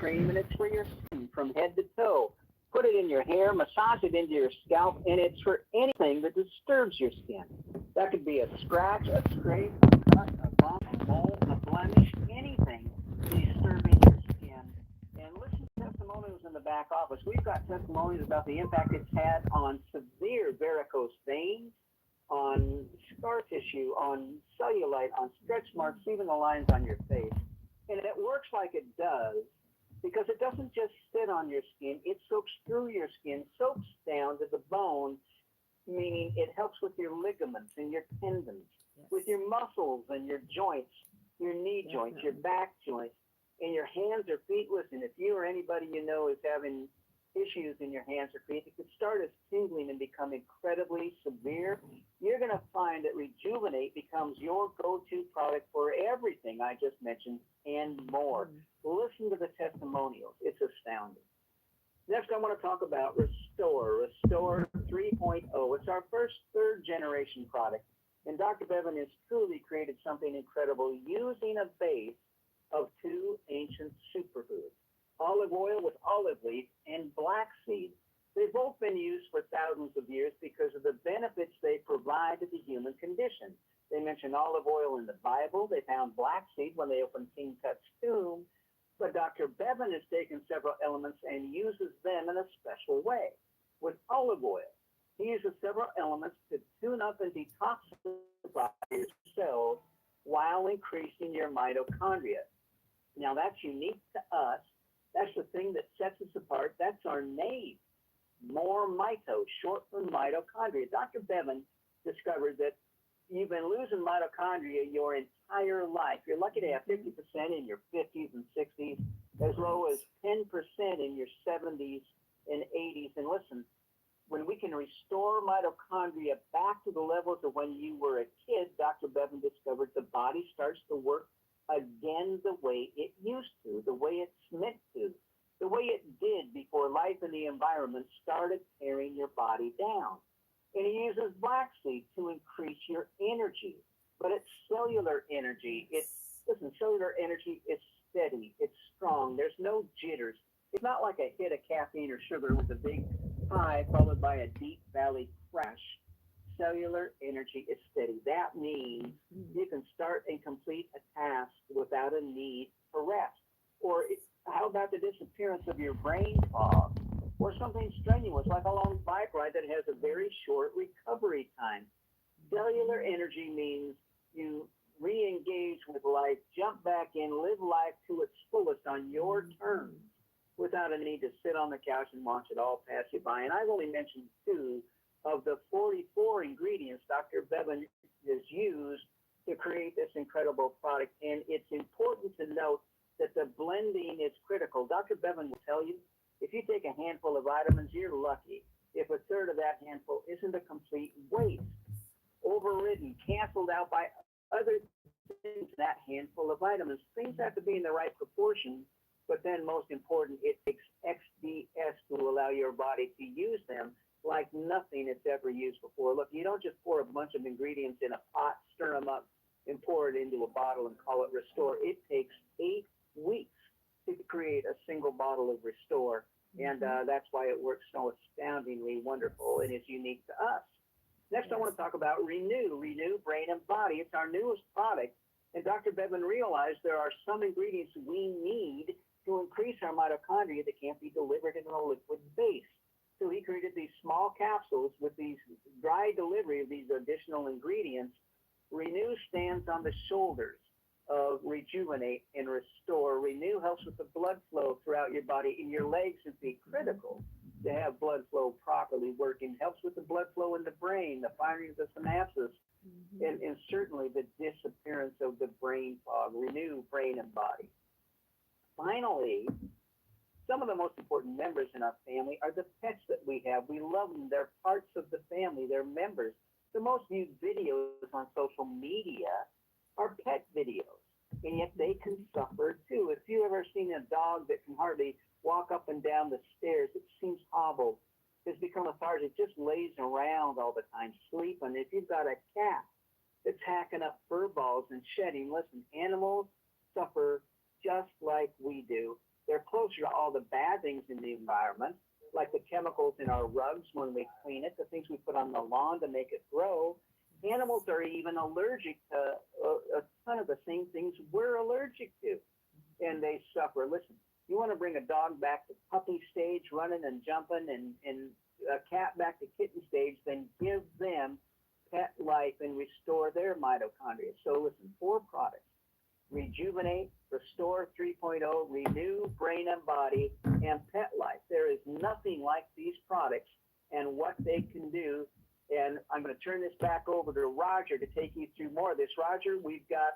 cream, and it's for your skin from head to toe. Put it in your hair, massage it into your scalp, and it's for anything that disturbs your skin. That could be a scratch, a scrape, a cut, a bump, a mole, a blemish, anything disturbing your skin. And listen to testimonials in the back office. We've got testimonials about the impact it's had on severe varicose veins, on scar tissue, on cellulite, on stretch marks, even the lines on your face. And it works like it does because it doesn't just sit on your skin. It soaks through your skin, soaks down to the bone, meaning it helps with your ligaments and your tendons, with your muscles and your joints, your knee joints, your back joints, and your hands or feet. Listen, if you or anybody you know is having issues in your hands or feet, it could start as tingling and become incredibly severe. You're going to find that Rejuvenate becomes your go-to product for everything I just mentioned and more. Listen to the testimonials. It's astounding. Next, I want to talk about Restore 3.0. It's our first third-generation product, and Dr. Bevan has truly created something incredible using a base of two ancient superfoods, olive oil with olive leaf and black seed. They've both been used for thousands of years because of the benefits they provide to the human condition. They mention olive oil in the Bible. They found black seed when they opened King Tut's tomb. But Dr. Bevan has taken several elements and uses them in a special way. With olive oil, he uses several elements to tune up and detoxify your cells while increasing your mitochondria. Now, that's unique to us. That's the thing that sets us apart. That's our name. MoreMito, short for mitochondria. Dr. Bevan discovered that you've been losing mitochondria your entire life. You're lucky to have 50% in your 50s and 60s, as low as 10% in your 70s and 80s. And listen, when we can restore mitochondria back to the levels of when you were a kid, Dr. Bevan discovered the body starts to work again the way it used to, the way it's meant to, the way it did before life and the environment started tearing your body down. And he uses black seed to increase your energy, but it's cellular energy. Cellular energy is steady. It's strong. There's no jitters. It's not like a hit of caffeine or sugar with a big high followed by a deep valley crash. Cellular energy is steady. That means you can start and complete a task without a need for rest. Or how about the disappearance of your brain fog? Or something strenuous like a long bike ride that has a very short recovery time. Cellular energy means you re-engage with life, jump back in, live life to its fullest on your terms without a need to sit on the couch and watch it all pass you by. And I've only mentioned 2 of the 44 ingredients Dr. Bevan has used to create this incredible product. And it's important to note that the blending is critical. Dr. Bevan will tell you, if you take a handful of vitamins, you're lucky if a third of that handful isn't a complete waste, overridden, canceled out by other things, that handful of vitamins. Things have to be in the right proportion, but then most important, it takes XDS to allow your body to use them like nothing it's ever used before. Look, you don't just pour a bunch of ingredients in a pot, stir them up, and pour it into a bottle and call it Restore. It takes 8 weeks to create a single bottle of Restore, and that's why it works so astoundingly wonderful and is unique to us. Next, I want to talk about Renew Brain and Body. It's our newest product, and Dr. Bevan realized there are some ingredients we need to increase our mitochondria that can't be delivered in a liquid base. So he created these small capsules with these dry delivery of these additional ingredients. Renew stands on the shoulders of Rejuvenate and Restore. Renew helps with the blood flow throughout your body, and your legs would be critical to have blood flow properly working. Helps with the blood flow in the brain, the firing of the synapses, and certainly the disappearance of the brain fog. Renew Brain and Body. Finally, some of the most important members in our family are the pets that we have. We love them. They're parts of the family. They're members. The most viewed videos on social media are pet videos, and yet they can suffer too. If you've ever seen a dog that can hardly walk up and down the stairs, it seems hobbled, has become lethargic, just lays around all the time, sleeping. If you've got a cat that's hacking up fur balls and shedding, listen, animals suffer just like we do. They're close capture all the bad things in the environment, like the chemicals in our rugs when we clean it, the things we put on the lawn to make it grow. Animals are even allergic to a ton of the same things we're allergic to, and they suffer. Listen, you want to bring a dog back to puppy stage, running and jumping, and a cat back to kitten stage, then give them Petlife and restore their mitochondria. So listen, 4 products: Rejuvenate, Restore 3.0, Renew, Brain and Body, and Petlife. There is nothing like these products and what they can do. And I'm going to turn this back over to Roger to take you through more of this. Roger, we've got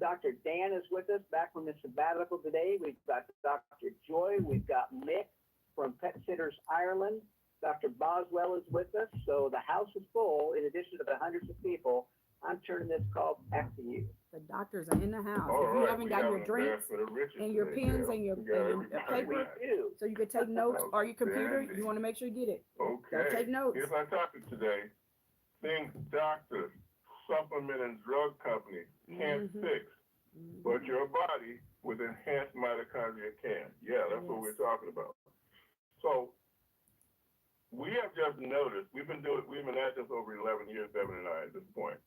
Dr. Dan is with us back from the sabbatical today. We've got Dr. Joy. We've got Mick from Pet Sitters Ireland. Dr. Boswell is with us. So the house is full. In addition to the hundreds of people, I'm turning this call back to you. The doctors are in the house. All if you right, haven't got your drinks and your pens and your paper, so you can take notes, or your computer, you want to make sure you get it. Okay. Take notes. Here's our topic today. Things doctors, supplement and drug companies can't fix, but your body with enhanced mitochondria can. Yeah, that's what we're talking about. So we have just noticed, we've been at this over 11 years, Devin and I, at this point.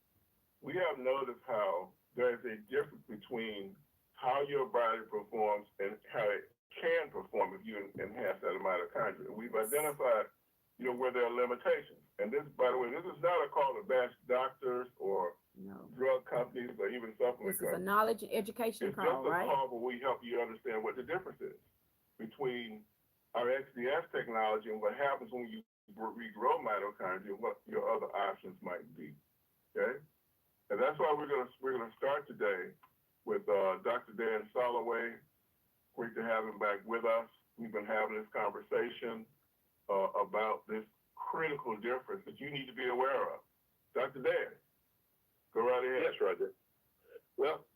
We have noticed how there's a difference between how your body performs and how it can perform if you enhance that mitochondria. We've identified, where there are limitations. And this, by the way, this is not a call to bash doctors or drug companies or even supplement companies. This is a knowledge and education call, right? It's just a call where we help you understand what the difference is between our XDS technology and what happens when you regrow mitochondria, what your other options might be. Okay? And that's why we're gonna start today with Dr. Dan Soloway. Great to have him back with us. We've been having this conversation about this critical difference that you need to be aware of. Dr. Dan, go right ahead. Yes, Roger. Well,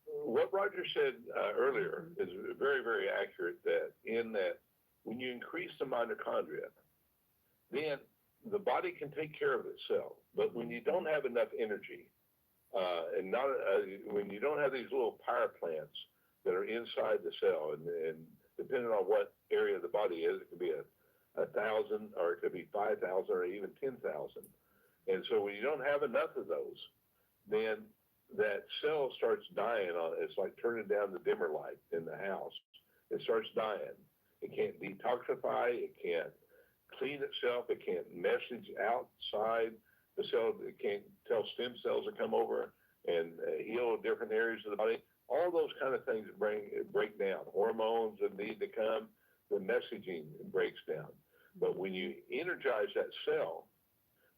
what Roger said earlier is very, very accurate, that in that when you increase the mitochondria, then the body can take care of itself. But when you don't have enough energy, when you don't have these little power plants that are inside the cell, and depending on what area of the body is, it could be 1,000, or it could be 5,000, or even 10,000. And so when you don't have enough of those, then that cell starts dying on it. It's like turning down the dimmer light in the house. It starts dying. It can't detoxify. It can't clean itself. It can't message outside the cell. It can't tell stem cells to come over and heal different areas of the body. All those kind of things break down. Hormones that need to come, the messaging breaks down. But when you energize that cell,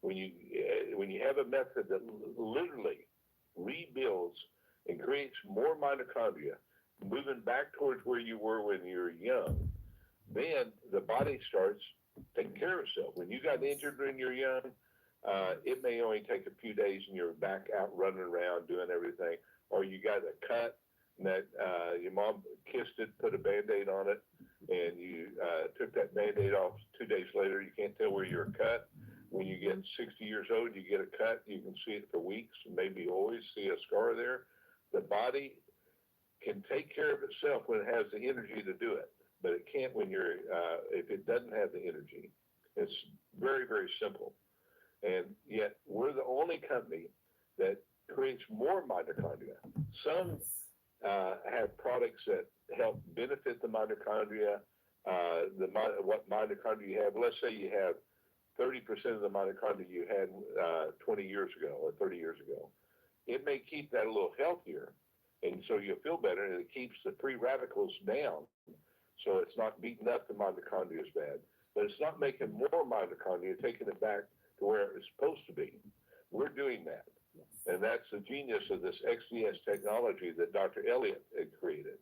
when you have a method that literally rebuilds and creates more mitochondria, moving back towards where you were when you were young, then the body starts taking care of itself. When you got injured when you're young, it may only take a few days and you're back out running around doing everything, or you got a cut and that your mom kissed it, put a Band-Aid on it, and you took that Band-Aid off 2 days later. You can't tell where you're cut. When you get 60 years old, you get a cut. You can see it for weeks, maybe always see a scar there. The body can take care of itself when it has the energy to do it, but it can't when if it doesn't have the energy. It's very, very simple. And yet we're the only company that creates more mitochondria. Some have products that help benefit the mitochondria, what mitochondria you have. Let's say you have 30% of the mitochondria you had 20 years ago or 30 years ago. It may keep that a little healthier, and so you'll feel better, and it keeps the free radicals down, so it's not beating up the mitochondria as bad. But it's not making more mitochondria, taking it back to where it's supposed to be. We're doing that. Yes. And that's the genius of this XDS technology that Dr. Elliott had created.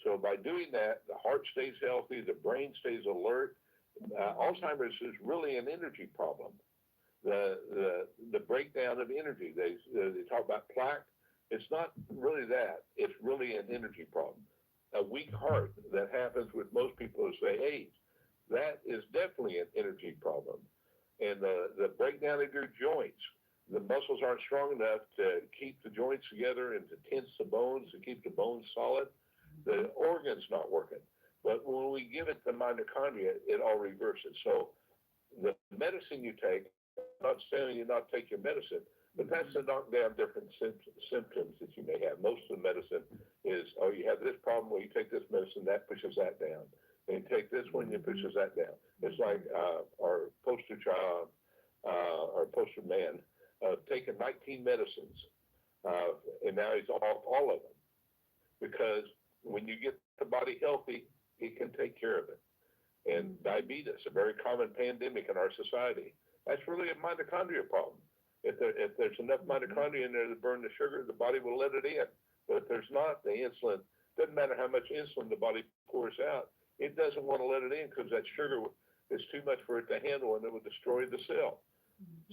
So by doing that, the heart stays healthy, the brain stays alert. Alzheimer's is really an energy problem. The breakdown of energy. They talk about plaque. It's not really that. It's really an energy problem. A weak heart that happens with most people as they age. That is definitely an energy problem. And the breakdown of your joints. The muscles aren't strong enough to keep the joints together and to tense the bones, to keep the bones solid. The organ's not working. But when we give it the mitochondria, it all reverses. So the medicine you take, I'm not saying you not take your medicine, but that's to knock down different symptoms that you may have. Most of the medicine is, oh, you have this problem, well, you take this medicine, that pushes that down. And you take this one, it pushes that down. It's like our poster child, our poster man, taking 19 medicines, and now he's off all of them. Because when you get the body healthy, it can take care of it. And diabetes, a very common pandemic in our society, that's really a mitochondria problem. If there's enough mitochondria in there to burn the sugar, the body will let it in. But if there's not, the insulin, doesn't matter how much insulin the body pours out, it doesn't want to let it in because that sugar is too much for it to handle and it will destroy the cell.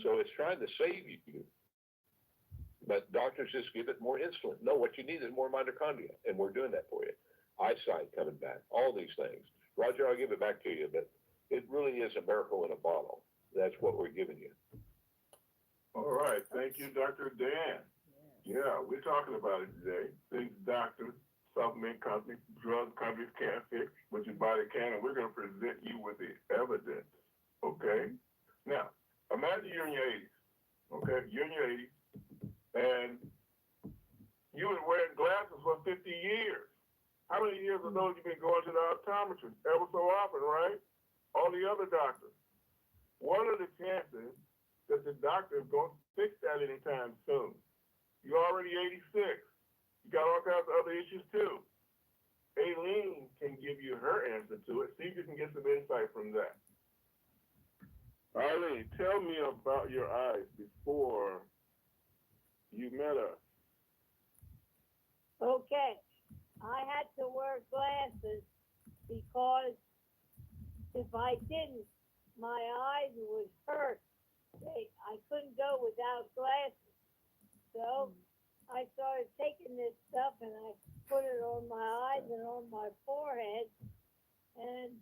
So it's trying to save you. But doctors just give it more insulin. No, what you need is more mitochondria, and we're doing that for you. Eyesight coming back, all these things. Roger, I'll give it back to you, but it really is a miracle in a bottle. That's what we're giving you. All right. Thank you, Dr. Dan. Yeah, we're talking about it today. Things doctors, supplement companies, drug companies can't fix, but your body can, and we're going to present you with the evidence. Okay? Now, imagine you're in your 80s. Okay? You're in your 80s, and you were wearing glasses for 50 years. How many years of those you've been going to the optometrist? Ever so often, right? All the other doctors. What are the chances that the doctor is going to fix that anytime soon? You're already 86. You got all kinds of other issues too. Aileen can give you her answer to it. See if you can get some insight from that. Aileen, tell me about your eyes before you met us. Okay. I had to wear glasses because if I didn't, my eyes would hurt. I couldn't go without glasses. So I started taking this stuff and I put it on my eyes and on my forehead. And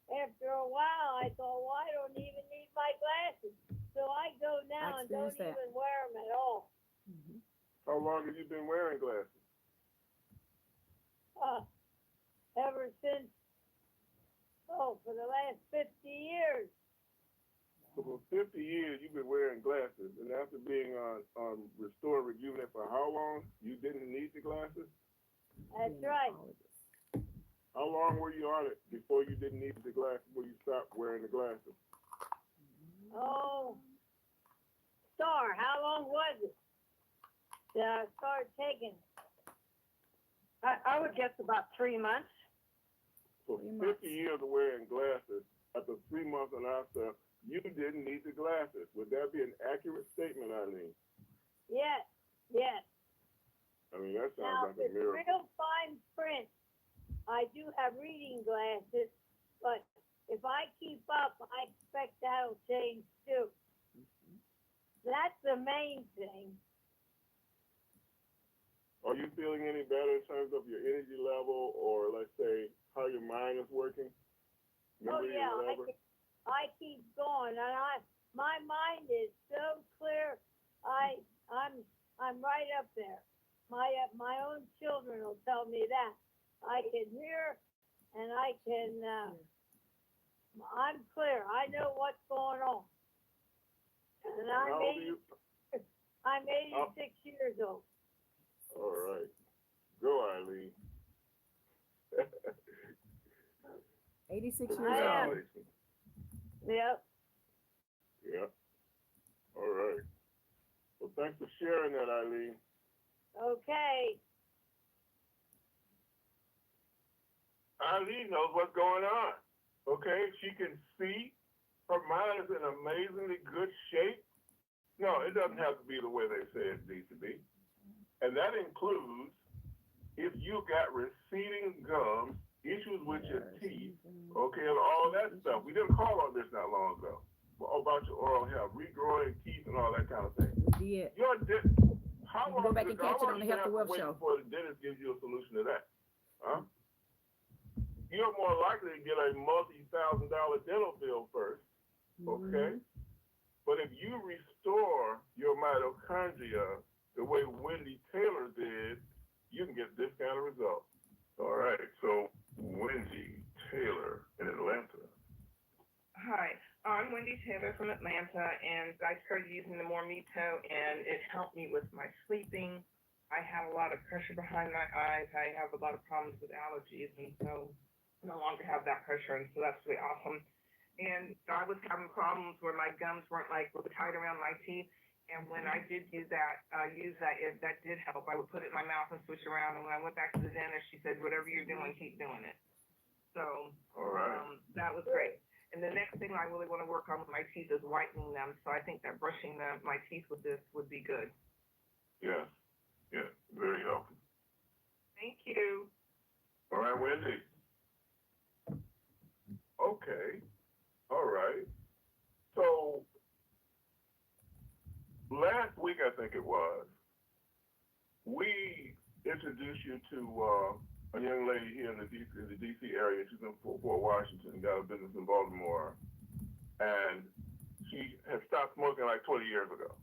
after a while, I thought, well, I don't even need my glasses. So I go now and don't even wear them at all. How long have you been wearing glasses? Ever since, for the last 50 years. So for 50 years, you've been wearing glasses, and after being on Restore and Rejuvenate for how long? You didn't need the glasses? That's right. How long were you on it before you didn't need the glasses, before you stopped wearing the glasses? Oh, Star, how long was it that I started taking it? I would guess about 3 months. For 50 years of wearing glasses, after 3 months and after, you didn't need the glasses. Would that be an accurate statement, Eileen? Yes, yes. I mean, that Now, sounds like a it's miracle. real fine print. I do have reading glasses, but if I keep up, I expect that'll change too. That's the main thing. Are you feeling any better in terms of your energy level, or let's say how your mind is working? Memory Oh yeah, or whatever? I keep going, and my mind is so clear. I'm right up there. My own children will tell me that. I can hear, and I'm clear. I know what's going on. And I'm 86 years old. All right. Go, Eileen. 86 years I am. old. Yep. Yep. All right. Well, thanks for sharing that, Eileen. Okay. Eileen knows what's going on. Okay? She can see. Her mind is in amazingly good shape. No, it doesn't have to be the way they say it needs to be. And that includes if you got receding gums, issues with your teeth, okay, and all that stuff. We didn't call on this not long ago about your oral health, regrowing teeth and all that kind of thing. We did. How long Go back and catch it on the Healthy Wealth Show. before the dentist gives you a solution to that? Huh? You're more likely to get a multi-$1,000 dental bill first, okay? But if you restore your mitochondria the way Wendy Taylor did, you can get this kind of result. All right, so Wendy, Sandy Taylor from Atlanta, and I started using the MoreMito, and it helped me with my sleeping. I have a lot of pressure behind my eyes. I have a lot of problems with allergies, and so I no longer have that pressure, and so that's really awesome. And I was having problems where my gums weren't like really tight around my teeth. And when I did that did help. I would put it in my mouth and switch around. And when I went back to the dentist, she said, "Whatever you're doing, keep doing it." So All right. that was great. And the next thing I really want to work on with my teeth is whitening them. So I think that brushing my teeth with this would be good. Yeah. Yeah. Very helpful. Thank you. All right, Wendy. Okay. All right. So last week, I think it was, we introduced you to a young lady here in the DC area. She's in Fort Washington, got a business in Baltimore, and she had stopped smoking like 20 years ago.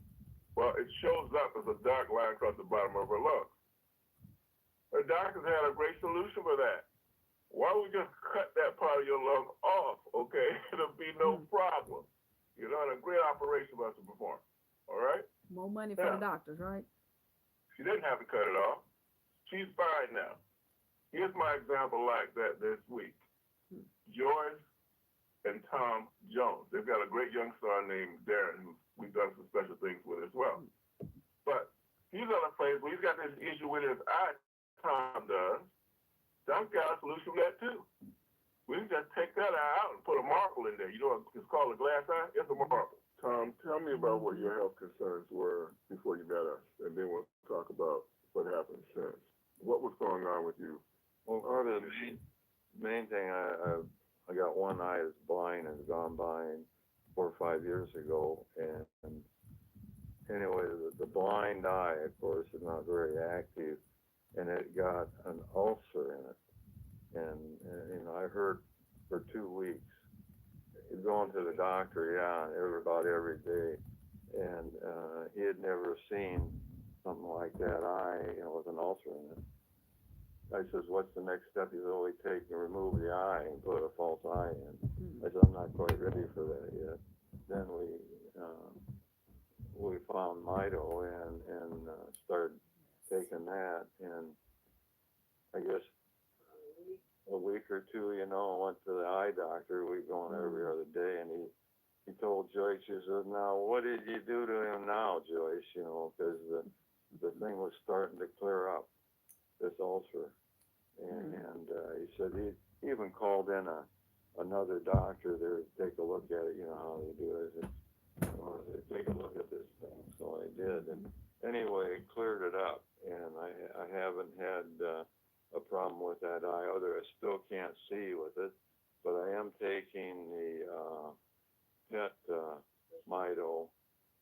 Well, it shows up as a dark line across the bottom of her lungs. Her doctors had a great solution for that. Why don't we just cut that part of your lung off, okay? It'll be no problem. You know, and a great operation for us to perform. All right? More money for the doctors, right? She didn't have to cut it off. She's fine now. Here's my example like that this week. Joyce and Tom Jones. They've got a great young son named Darren, who we've done some special things with as well. But he's on a place where he's got this issue with his eye, Tom does. Tom's got a solution for that too. We can just take that eye out and put a marble in there. You know what it's called, a glass eye? It's a marble. Tom, tell me about what your health concerns were before you met us, and then we'll talk about what happened since. What was going on with you? Well, part of the main thing, I got one eye that's blind and has gone blind 4 or 5 years ago, and anyway, the blind eye, of course, is not very active, and it got an ulcer in it, and you know, I heard for 2 weeks, going to the doctor, about every day, and he had never seen something like that eye, you know, with an ulcer in it. I says, "What's the next step?" He said, "Oh, we take and remove the eye and put a false eye in." I said, "I'm not quite ready for that yet." Then we found Mito and started taking that, and I guess a week or two, you know, I went to the eye doctor. We go in every other day, and he told Joyce, he said, "Now, what did you do to him now, Joyce?" You know, because the thing was starting to clear up, this ulcer, and he said he even called in another doctor there to take a look at it. You know how they do it. Well, take a look at this thing. So I did, and anyway, it cleared it up, and I haven't had a problem with that eye. I still can't see with it, but I am taking the Pet Mito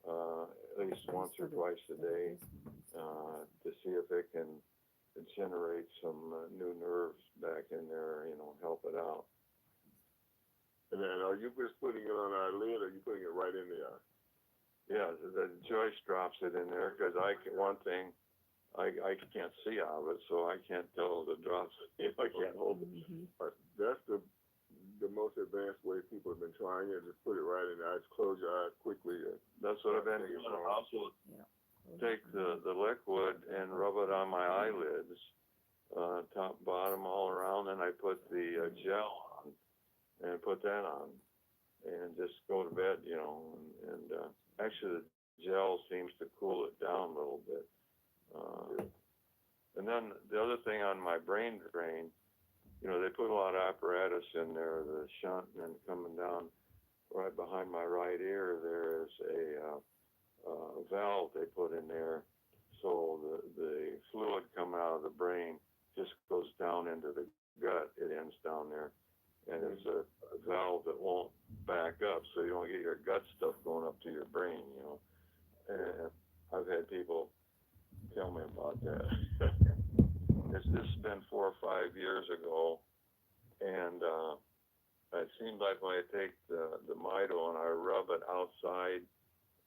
at least once or twice a day to see if it can generate some new nerves back in there, you know, help it out. And then are you just putting it on our lid, or are you putting it right in the eye? Yeah, the Joyce drops it in there, because I can't see out of it, so I can't tell the drops. I can't hold it. That's the most advanced way people have been trying it. Just put it right in the eyes, close your eyes quickly. That's what I've been doing. Also take the liquid and rub it on my eyelids, top, bottom, all around, and I put the gel on and put that on and just go to bed, you know, and actually the gel seems to cool it down a little bit. And then the other thing on my brain drain, you know, they put a lot of apparatus in there, the shunt, and then coming down right behind my right ear, there is a valve they put in there, so the fluid coming out of the brain just goes down into the gut. It ends down there, and it's a valve that won't back up, so you don't get your gut stuff going up to your brain, you know. And I've had people tell me about that. This has been 4 or 5 years ago, and it seems like when I take the Mito and I rub it outside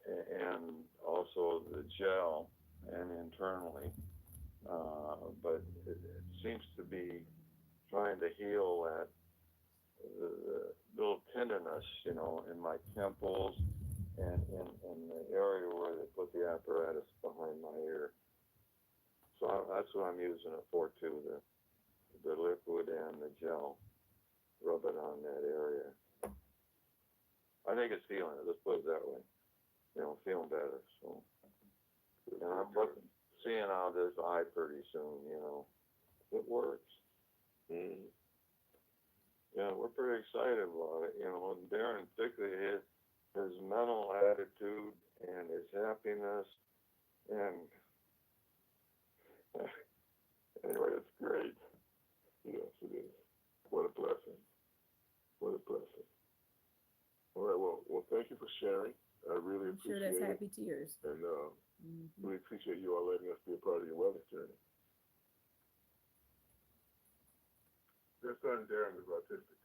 and also the gel and internally, but it seems to be trying to heal that the little tenderness redness, you know, in my temples and in the area where they put the apparatus behind my ear. So that's what I'm using it for too, the liquid and the gel. Rub it on that area. I think it's healing it, let's put it that way. You know, feeling better, so. And I'm seeing out of this eye pretty soon, you know. It works. Yeah, we're pretty excited about it, you know, and Darren, particularly his mental attitude and his happiness, and anyway, it's great. Yes, it is. What a blessing. What a blessing. All right, well, thank you for sharing. I really I'm sure appreciate that's it. happy tears. And really appreciate you all letting us be a part of your wellness journey. Their son Darren is autistic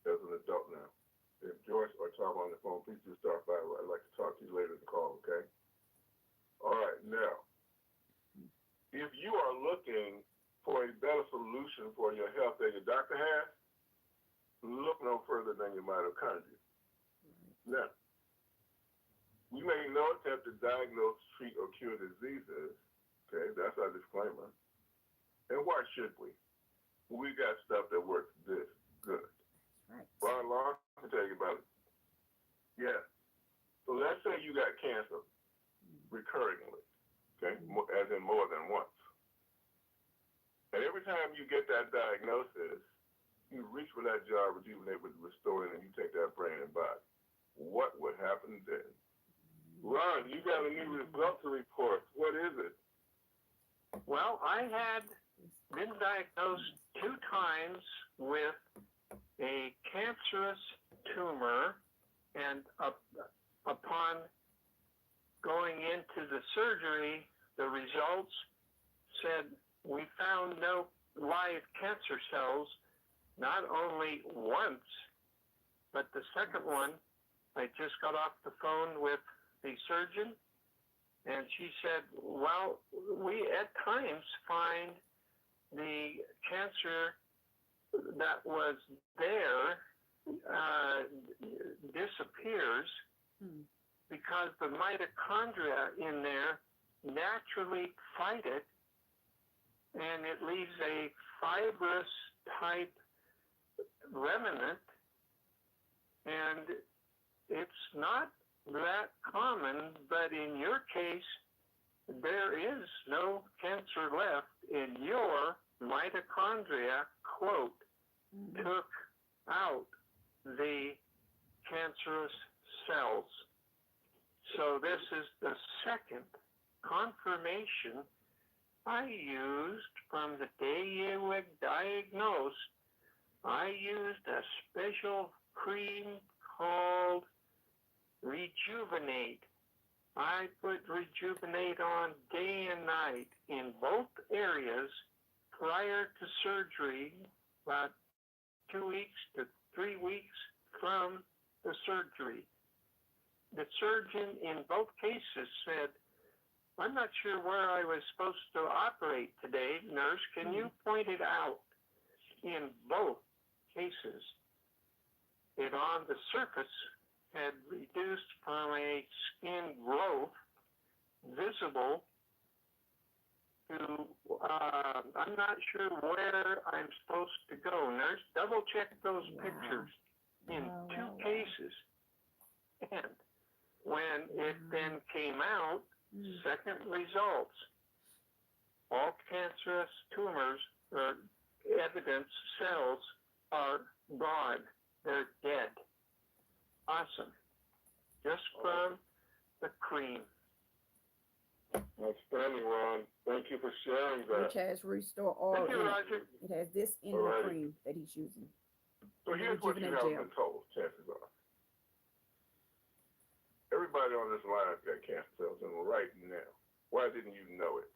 as an adult now. If Joyce or Tom on the phone, please do start by. I'd like to talk to you later in the call, okay? All right, now, if you are looking for a better solution for your health that your doctor has, look no further than your mitochondria. Now, we make no attempt to diagnose, treat, or cure diseases. Okay, that's our disclaimer. And why should we? We got stuff that works this good. Right. Ron Long can tell you about it. Yeah. So let's say you got cancer recurringly, okay, as in more than once. And every time you get that diagnosis, you reach for that jar of Rejuvenate with Restoring, and you take that brain and body. What would happen then? Ron, you got a new result to report. What is it? Well, I had been diagnosed 2 times with a cancerous tumor, and upon going into the surgery, the results said we found no live cancer cells, not only once, but the second one, I just got off the phone with the surgeon, and she said, well, we at times find the cancer that was there disappears because the mitochondria in there naturally fight it, and it leaves a fibrous type remnant, and it's not that common, but in your case, there is no cancer left in your mitochondria, quote, took out the cancerous cells. So this is the second confirmation I used from the day you were diagnosed. I used a special cream called Rejuvenate. I put Rejuvenate on day and night in both areas prior to surgery, about 2 weeks to 3 weeks from the surgery. The surgeon in both cases said, I'm not sure where I was supposed to operate today, nurse. Can you point it out? In both cases, it on the surface had reduced from a skin growth visible to, I'm not sure where I'm supposed to go. Nurse, double check those pictures in 2 cases. And when it then came out, second results, all cancerous tumors or evidence cells are gone. They're dead. Awesome. Just from the cream. Outstanding, Ron. Thank you for sharing that. Which has Restore All Thank you, in it. Roger. It has this in the cream that he's using. So here's what you Rejuvenate haven't gel. been told, chances are. Everybody on this line has got cancer cells in right now. Why didn't you know it?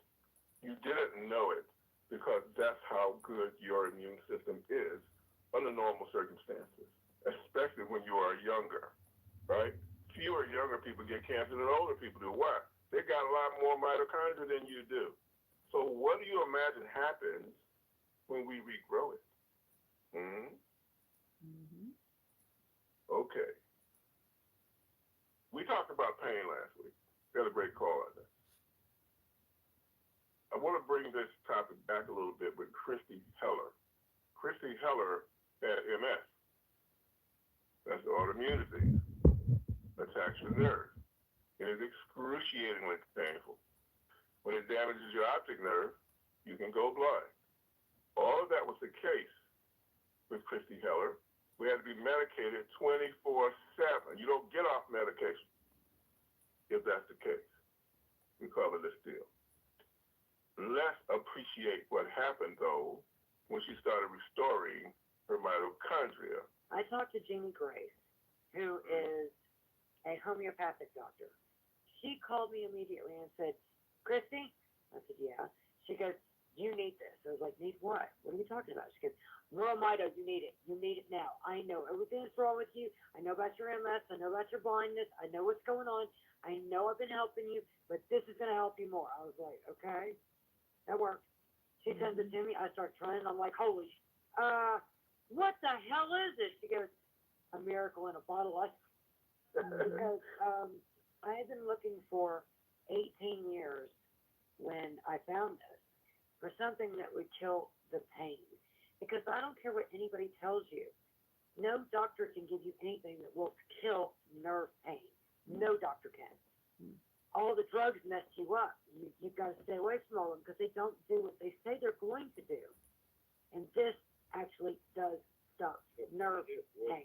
You didn't know it because that's how good your immune system is under normal circumstances, especially when you are younger, right? Fewer younger people get cancer than older people do. Why? They got a lot more mitochondria than you do. So what do you imagine happens when we regrow it? Okay. Okay. We talked about pain last week. Got a great call on that. I want to bring this topic back a little bit with Christy Heller. Christy Heller had MS. That's autoimmune disease. Attacks your nerves. It is excruciatingly painful. When it damages your optic nerve, you can go blind. All of that was the case with Christy Heller. We had to be medicated 24/7. You don't get off medication if that's the case. We call it a steal. Let's appreciate what happened, though, when she started restoring her mitochondria. I talked to Jeannie Grace, who is a homeopathic doctor. She called me immediately and said, Christy? I said, yeah. She goes, you need this. I was like, need what? What are you talking about? She goes, MoreMito, you need it. You need it now. I know everything that's wrong with you. I know about your MS. I know about your blindness. I know what's going on. I know I've been helping you, but this is going to help you more. I was like, okay, that worked. She sends it to me. I start trying. I'm like, holy, what the hell is it? She goes, a miracle in a bottle. Because I had been looking for 18 years when I found this for something that would kill the pain. Because I don't care what anybody tells you. No doctor can give you anything that will kill nerve pain. No doctor can. All the drugs mess you up. You've got to stay away from all of them because they don't do what they say they're going to do. And this actually does stop nerve pain.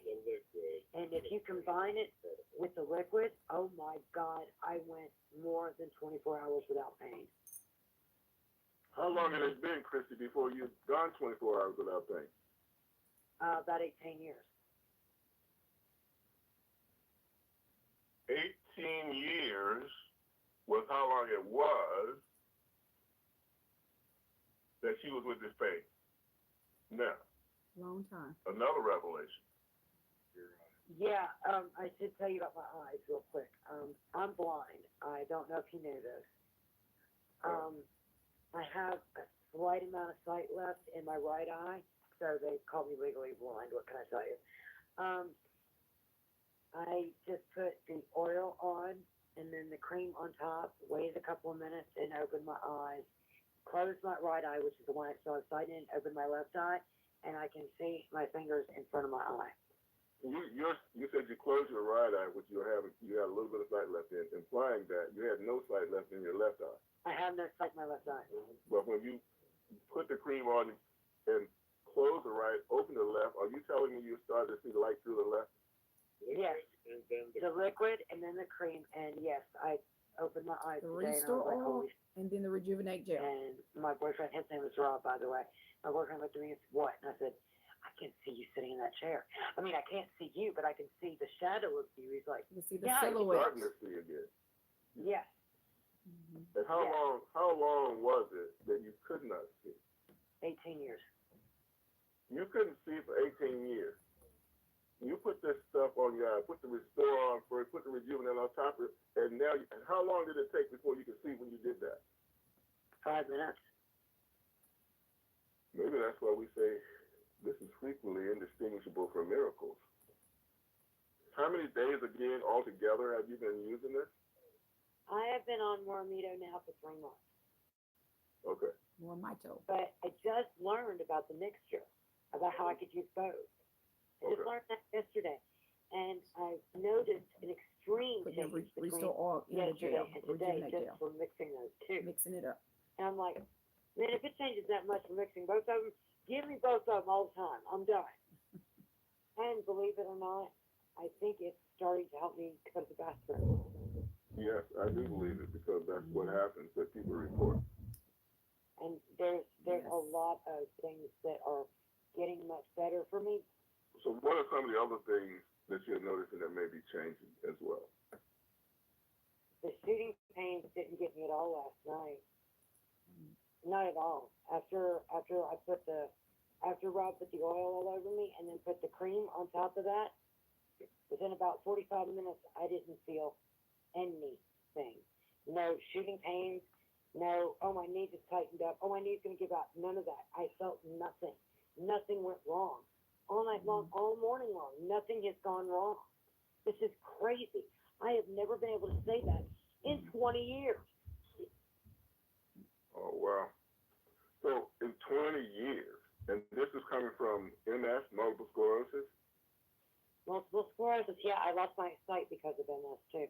And if you combine it with the liquid, oh my God, I went more than 24 hours without pain. How long had it been, Christy, before you'd gone 24 hours without pain? About 18 years. 18 years was how long it was that she was with this pain. Now, Long time. another revelation. Yeah, I should tell you about my eyes real quick. I'm blind. I don't know if you knew this. I have a slight amount of sight left in my right eye, so they call me legally blind. What can I tell you? I just put the oil on and then the cream on top, waited a couple of minutes and opened my eyes, closed my right eye, which is the one I saw sight in, opened my left eye, and I can see my fingers in front of my eye. You said you closed your right eye, which you had a little bit of sight left in, implying that you had no sight left in your left eye. I have no sight in my left eye. But when you put the cream on and close the right, open the left, are you telling me you started to see the light through the left? Yes, the liquid and then the cream, and yes, I opened my eyes The today and I Restore was like, Oil holy. and then the Rejuvenate Gel. And my boyfriend, his name is Rob, by the way. My boyfriend looked at me and said, what? And I said, I can see you sitting in that chair. I mean, I can't see you, but I can see the shadow of you. He's like, You can see the yeah, silhouette. Starting to see again. yes. And how long was it that you could not see? 18 years. You couldn't see for 18 years. You put this stuff on your eye, put the Restore on first, put the Rejuvenate on top of it, and now, how long did it take before you could see when you did that? 5 minutes. Maybe that's why we say this is frequently indistinguishable from miracles. How many days again altogether have you been using this? I have been on MoreMito now for 3 months. Okay. MoreMito. But I just learned about the mixture, about how I could use both. I just learned that yesterday. And I've noticed an extreme Put the change between Restore Oil in the yesterday gel, and today Rejuvenate just Gel. from mixing those two. Mixing it up. And I'm like, man, if it changes that much from mixing both of them, give me both of them all the time. I'm done. And believe it or not, I think it's starting to help me go to the bathroom. Yes, I do believe it because that's what happens that people report. And there's Yes. a lot of things that are getting much better for me. So what are some of the other things that you're noticing that may be changing as well? The shooting pains didn't get me at all last night. Not at all. After Rob put the oil all over me and then put the cream on top of that, within about 45 minutes, I didn't feel anything. No shooting pains. No, oh, my knee just tightened up. Oh, my knee's going to give out. None of that. I felt nothing. Nothing went wrong. All night long, all morning long, nothing has gone wrong. This is crazy. I have never been able to say that in 20 years. Oh, wow. So in 20 years, and this is coming from MS, multiple sclerosis? Multiple sclerosis, yeah, I lost my sight because of MS too.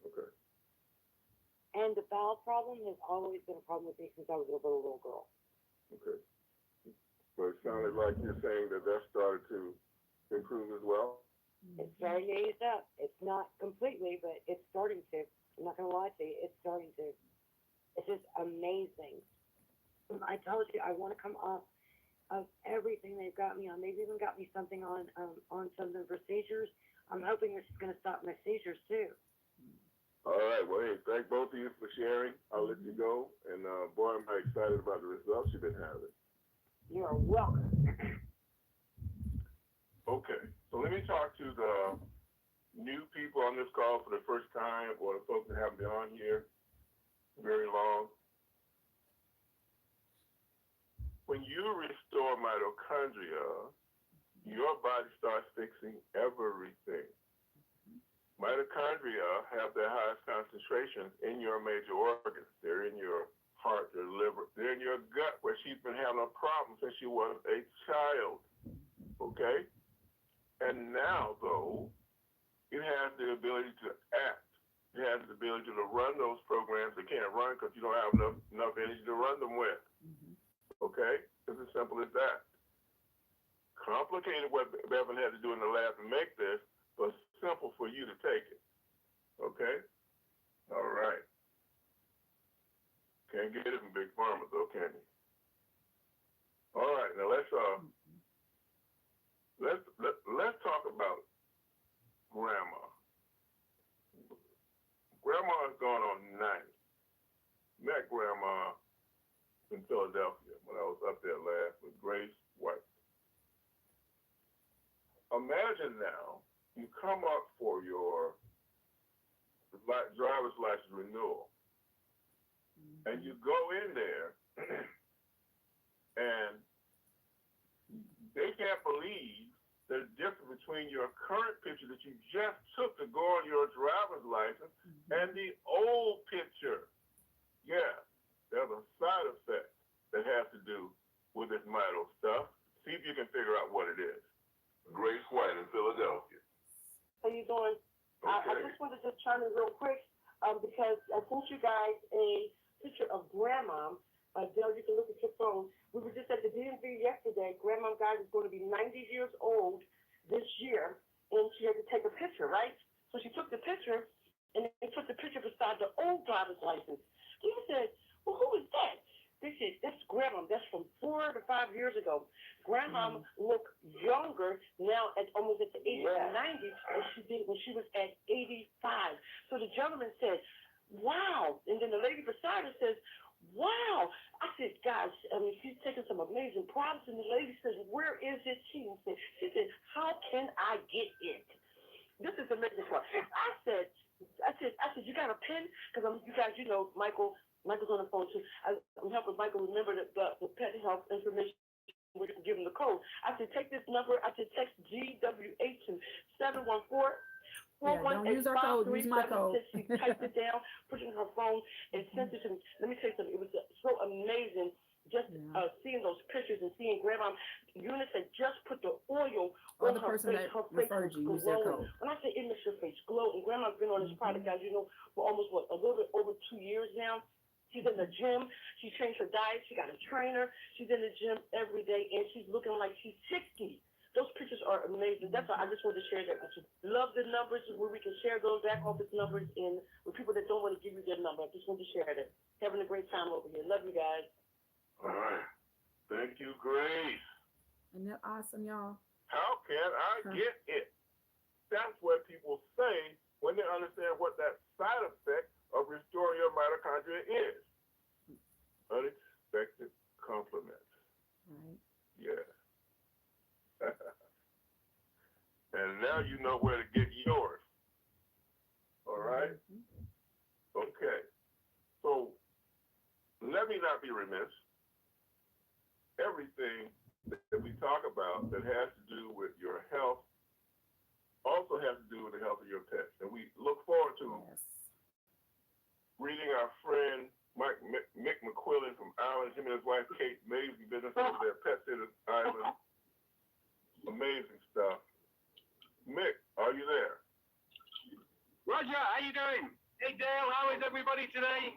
Okay. And the bowel problem has always been a problem with me since I was a little girl. Okay. But it sounded like you're saying that started to improve as well? It's starting to ease up. It's not completely, but it's starting to. I'm not going to lie to you. It's starting to. It's just amazing. I told you I want to come off of everything they've got me on. They've even got me something on some of the procedures. I'm hoping this is going to stop my seizures too. All right. Well, hey, thank both of you for sharing. I'll let you go. And boy, I'm very excited about the results you've been having. You're welcome. Okay. So let me talk to the new people on this call for the first time, or the folks that haven't been on here very long. When you restore mitochondria, your body starts fixing everything. Mitochondria have their highest concentrations in your major organs. They're in your heart, your liver, they're in your gut, where she's been having a problem since she was a child. Okay? And now, though, it has the ability to act. It has the ability to run those programs. It can't run because you don't have enough energy to run them with. Okay? It's as simple as that. Complicated what Bevan had to do in the lab to make this, but simple for you to take it. Okay? All right. Can't get it from Big Pharma, though, can you? All right, now let's talk about Grandma. Grandma is going on 90. Met Grandma in Philadelphia when I was up there last with Grace White. Imagine now you come up for your driver's license renewal, and you go in there, and they can't believe the difference between your current picture that you just took to go on your driver's license and the old picture. Yeah, there's a side effect that has to do with this mito stuff. See if you can figure out what it is. Grace White in Philadelphia. How you doing? Okay. I just wanted to chime in real quick because I sent you guys a picture of Grandma. Dale, you can look at your phone. We were just at the DMV yesterday. Grandma, guys, is going to be 90 years old this year, and she had to take a picture, right? So she took the picture, and they put the picture beside the old driver's license. We said, well, who is that? They said, that's Grandma. That's from 4 to 5 years ago. Grandma looked younger now at almost at the age of 90 as she did when she was at 85. So the gentleman said, wow. And then the lady beside her says, wow. I said, guys, I mean, she's taking some amazing products. And the lady says, where is it? She said, how can I get it? This is the amazing part. I said, you got a pen? Because you guys, you know, Michael's on the phone too. I'm helping Michael remember the pet health information. We can give him the code. I said, take this number. I said, text GWA to 714-418-5377. Don't use our code. Use my code. She typed it down, put it in her phone, and sent it to me. Let me tell you something. It was so amazing just seeing those pictures and seeing Grandma. Eunice had just put the oil on her face. Her face was glowing. When I say it makes your face glow, and Grandma's been on this product, guys, you know, for almost, a little bit over 2 years now. She's in the gym. She changed her diet. She got a trainer. She's in the gym every day, and she's looking like she's 60. Those pictures are amazing. That's why I just wanted to share that with you. Love the numbers where we can share those back office numbers and with people that don't want to give you their number. I just wanted to share that. Having a great time over here. Love you guys. All right. Thank you, Grace. Isn't that awesome, y'all? How can I get it? That's what people say when they understand what that side effect of restoring your mitochondria is. Unexpected compliments. Right. Yeah. And now you know where to get yours. All right? Okay. So let me not be remiss. Everything that we talk about that has to do with your health also has to do with the health of your amazing stuff. Mick, are you there? Roger, how you doing? Hey Dale, how is everybody today?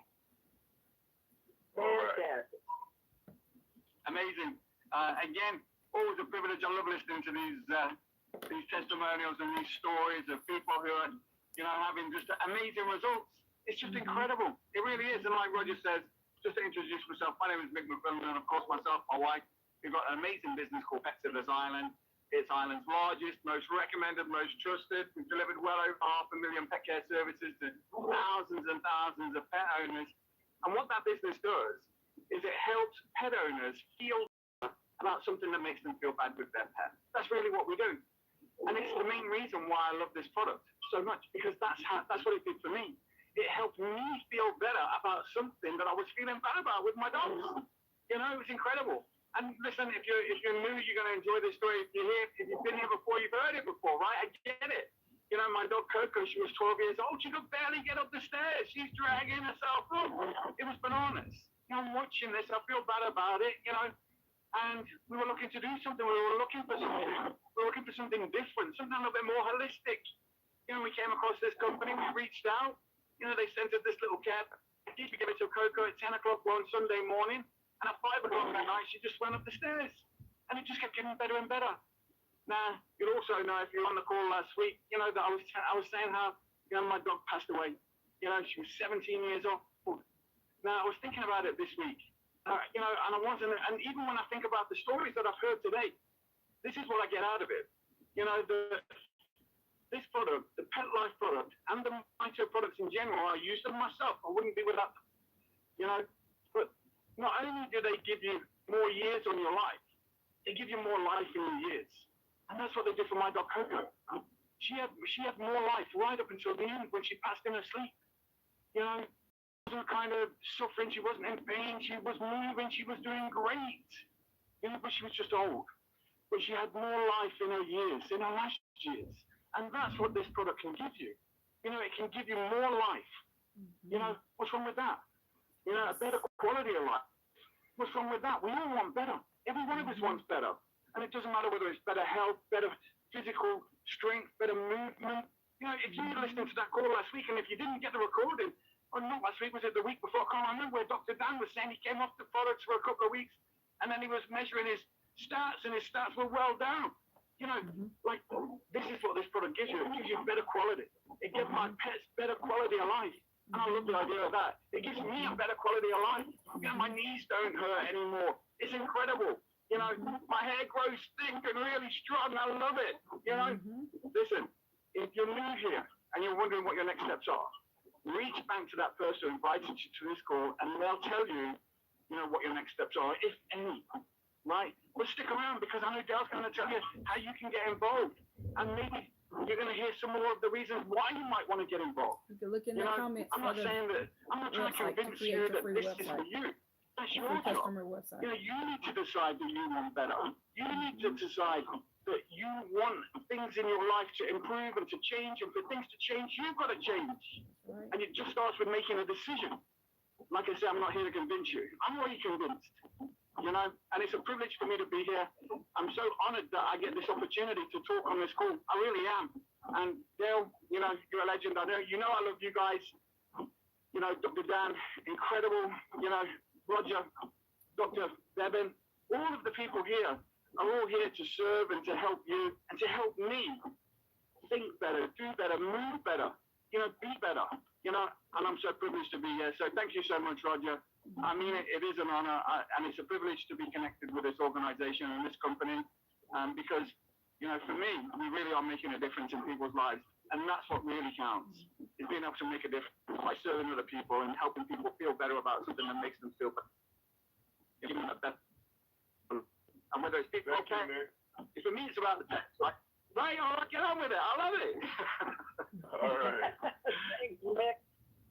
All right. Amazing. Again, always a privilege. I love listening to these testimonials and these stories of people who are, having just amazing results. It's just incredible. It really is. And like Roger says, just to introduce myself, my name is Mick McMillan, and of course myself, my wife, we've got an amazing business called Pet Sitters Island. It's Ireland's largest, most recommended, most trusted. We've delivered well over 500,000 pet care services to thousands and thousands of pet owners. And what that business does is it helps pet owners feel about something that makes them feel bad with their pet. That's really what we do. And it's the main reason why I love this product so much, because that's what it did for me. It helped me feel better about something that I was feeling bad about with my dogs. It was incredible. And listen, if you're new, you're going to enjoy this story. If you've been here before, you've heard it before, right? I get it. My dog Coco, she was 12 years old. She could barely get up the stairs. She's dragging herself up. It was bananas. I'm watching this. I feel bad about it, And we were looking to do something. We were looking for something. We were looking for something different, something a little bit more holistic. We came across this company. We reached out. They sent us this little cat. We gave it to Coco at 10 o'clock one Sunday morning. And at 5 o'clock that night, she just went up the stairs. And it just kept getting better and better. Now, you'll also know, if you were on the call last week, that I was saying how, my dog passed away. She was 17 years old. Now, I was thinking about it this week. And I wasn't, and even when I think about the stories that I've heard today, this is what I get out of it. This product, the Petlife product, and the MoreMito products in general, I use them myself. I wouldn't be without them. But not only do they give you more years on your life, they give you more life in your years. And that's what they did for my dog Coco. She had more life right up until the end when she passed in her sleep. She wasn't kind of suffering, she wasn't in pain, she was moving, she was doing great. But she was just old. But she had more life in her years, in her last years. And that's what this product can give you. It can give you more life. What's wrong with that? A better quality of life. What's wrong with that? We all want better. Every one of us wants better. And it doesn't matter whether it's better health, better physical strength, better movement. If you were listening to that call last week, and if you didn't get the recording, or not last week, was it the week before? I can't remember, where Dr. Dan was saying he came off the products for a couple of weeks, and then he was measuring his stats, and his stats were well down. Like, this is what this product gives you. It gives you better quality. It gives my pets better quality of life. And I love the idea of that. It gives me a better quality of life. My knees don't hurt anymore. It's incredible. My hair grows thick and really strong. I love it. Listen, if you're new here and you're wondering what your next steps are, reach back to that person who invited you to this call, and they'll tell you, what your next steps are, if any. Right? But stick around, because I know Dale's going to tell you how you can get involved. And maybe you're going to hear some more of the reasons why you might want to get involved. You can look in the comments. I'm not saying that, I'm not trying to convince you that this is for you. That's your job. You need to decide that you want better. You need to decide that you want things in your life to improve and to change, and for things to change, you've got to change. Right. And it just starts with making a decision. Like I said, I'm not here to convince you. I'm already convinced. And it's a privilege for me to be here. I'm so honored that I get this opportunity to talk on this call. I really am. And Dale, you're a legend. I know, I love you guys. Dr. Dan, incredible. Roger, Dr. Bevan, all of the people here are all here to serve and to help you and to help me think better, do better, move better, be better, and I'm so privileged to be here. So thank you so much, Roger. I mean, it is an honor, and it's a privilege to be connected with this organization and this company, because, for me, we really are making a difference in people's lives, and that's what really counts, is being able to make a difference by serving other people and helping people feel better about something that makes them feel better. And whether it's people or pets, for me, it's about the pets, right? Right, all right, get on with it. I love it. All right. Thanks, Nick.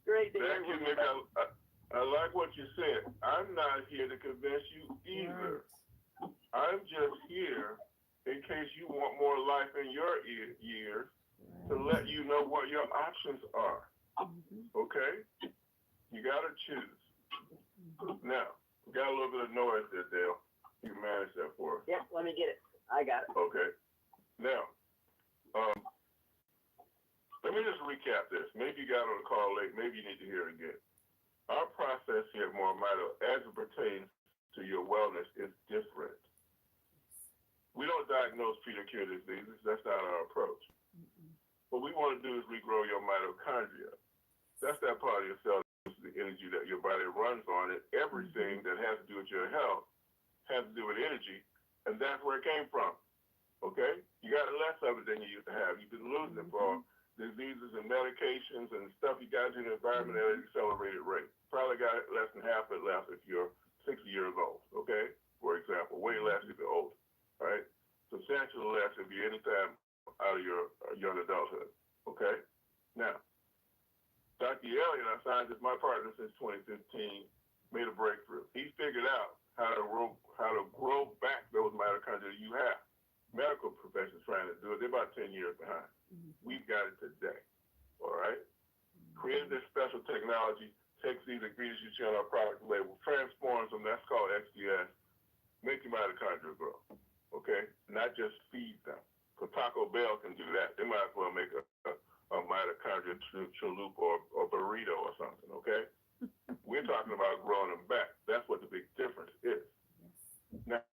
Great to hear you, Nick. I like what you said. I'm not here to convince you either. I'm just here in case you want more life in your years to let you know what your options are. Okay? You got to choose. Now, we got a little bit of noise there, Dale. You manage that for us. Yep, let me get it. I got it. Okay. recap this. Maybe you got on the call late. Maybe you need to hear it again. Our process here at MoreMito, as it pertains to your wellness, is different. We don't diagnose, treat, or cure diseases. That's not our approach. What we want to do is regrow your mitochondria. That's that part of your cell, the energy that your body runs on, and everything that has to do with your health has to do with energy, and that's where it came from. Okay? You got less of it than you used to have. You've been losing it for diseases and medications and stuff you got into the environment at an accelerated rate. Probably got less than half of it left if you're 60 years old, okay? For example, way less if you're older, right? Substantially less if you're anytime out of your young adulthood, okay? Now, Dr. Elliott, our scientist, my partner since 2015, made a breakthrough. He figured out how to grow back those mitochondria you have. Medical profession's trying to do it. They're about 10 years behind. We've got it today, all right? Created this special technology, takes these ingredients you see on our product label, transforms them, that's called XDS, make your mitochondria grow, okay? Not just feed them. Because Taco Bell can do that. They might as well make a mitochondria chalupa or burrito or something, okay? We're talking about growing them back. That's what the big difference is. Now,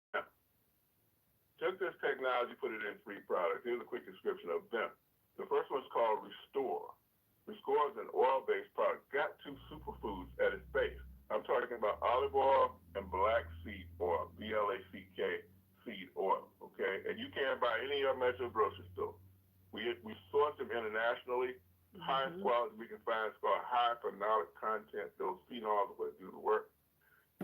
took this technology, put it in 3 products. Here's a quick description of them. The first one's called Restore. Restore is an oil-based product. Got 2 superfoods at its base. I'm talking about olive oil and black seed oil, BLACK seed oil, okay? And you can't buy any of them at your grocery store. We source them internationally. Highest quality we can find is called high phenolic content. Those phenols are what do the work.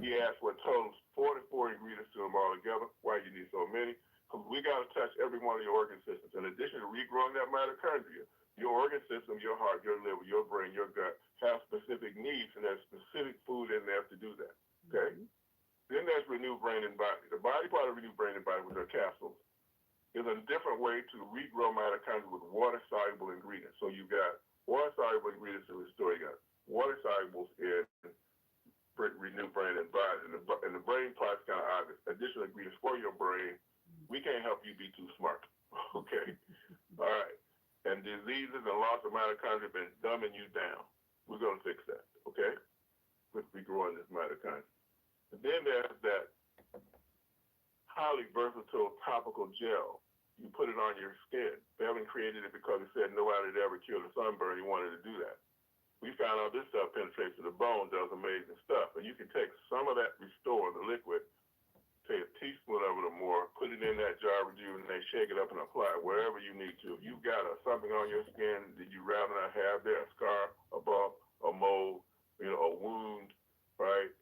He asked what totals 44 ingredients to them all together. Why you need so many? Because we got to touch every one of your organ systems. In addition to regrowing that mitochondria, your organ system, your heart, your liver, your brain, your gut have specific needs, and there's specific food in there to do that. Okay? Then there's Renew Brain and Body. The body part of Renew Brain and Body, which are capsules, is a different way to regrow mitochondria with water-soluble ingredients. So you got water-soluble ingredients to restore. You got water-solubles in Renew Brain and Body. And the brain part's kind of obvious. Additional ingredients for your brain. We can't help you be too smart. Okay? All right. And diseases and loss of mitochondria have been dumbing you down. We're going to fix that. Okay? With regrowing this mitochondria. And then there's that highly versatile topical gel. You put it on your skin. They haven't created it because they said nobody had ever cured a sunburn. You wanted to do that. We found out this stuff penetrates to the bone, does amazing stuff. And you can take some of that Restore, the liquid, take a teaspoon of it or more, put it in that jar, rejuvenate, shake it up and apply it wherever you need to. If you've got something on your skin that you'd rather not have there, a scar, a bump, a mole, a wound, right?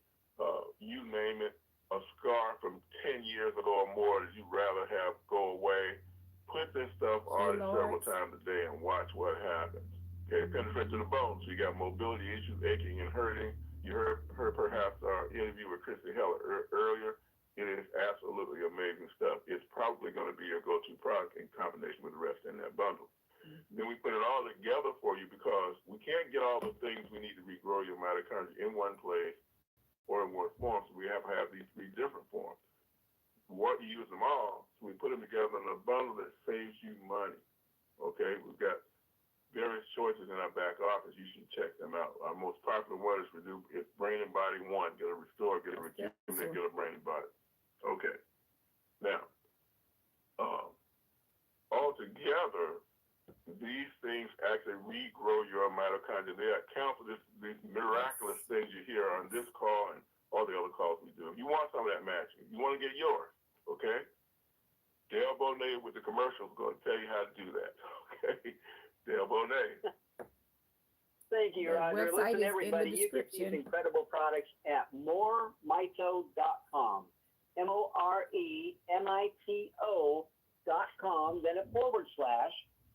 You name it, a scar from 10 years ago or more that you'd rather have go away, put this stuff on it several times a day and watch what happens. Okay, it penetrates to the bone, so you got mobility issues, aching and hurting. You heard perhaps our interview with Christy Heller earlier. It is absolutely amazing stuff. It's probably going to be your go-to product in combination with the rest in that bundle. Then we put it all together for you because we can't get all the things we need to regrow your mitochondria in one place or in one form, so we have to have these 3 different forms. We want to use them all, so we put them together in a bundle that saves you money. Okay, we've got various choices in our back office. You should check them out. Our most popular one is Brain and Body 1. Get a Restore, get a Rejuvenate, get a Brain and Body. Okay. Now, altogether, these things actually regrow your mitochondria. They account for these miraculous things you hear on this call and all the other calls we do. If you want some of that magic, you want to get yours, okay? Dale Bonet with the commercial is going to tell you how to do that, okay? Dale Bonet. Thank you, Roger. Listen, everybody, you can see these incredible products at MoreMito.com. MoreMito.com, then a /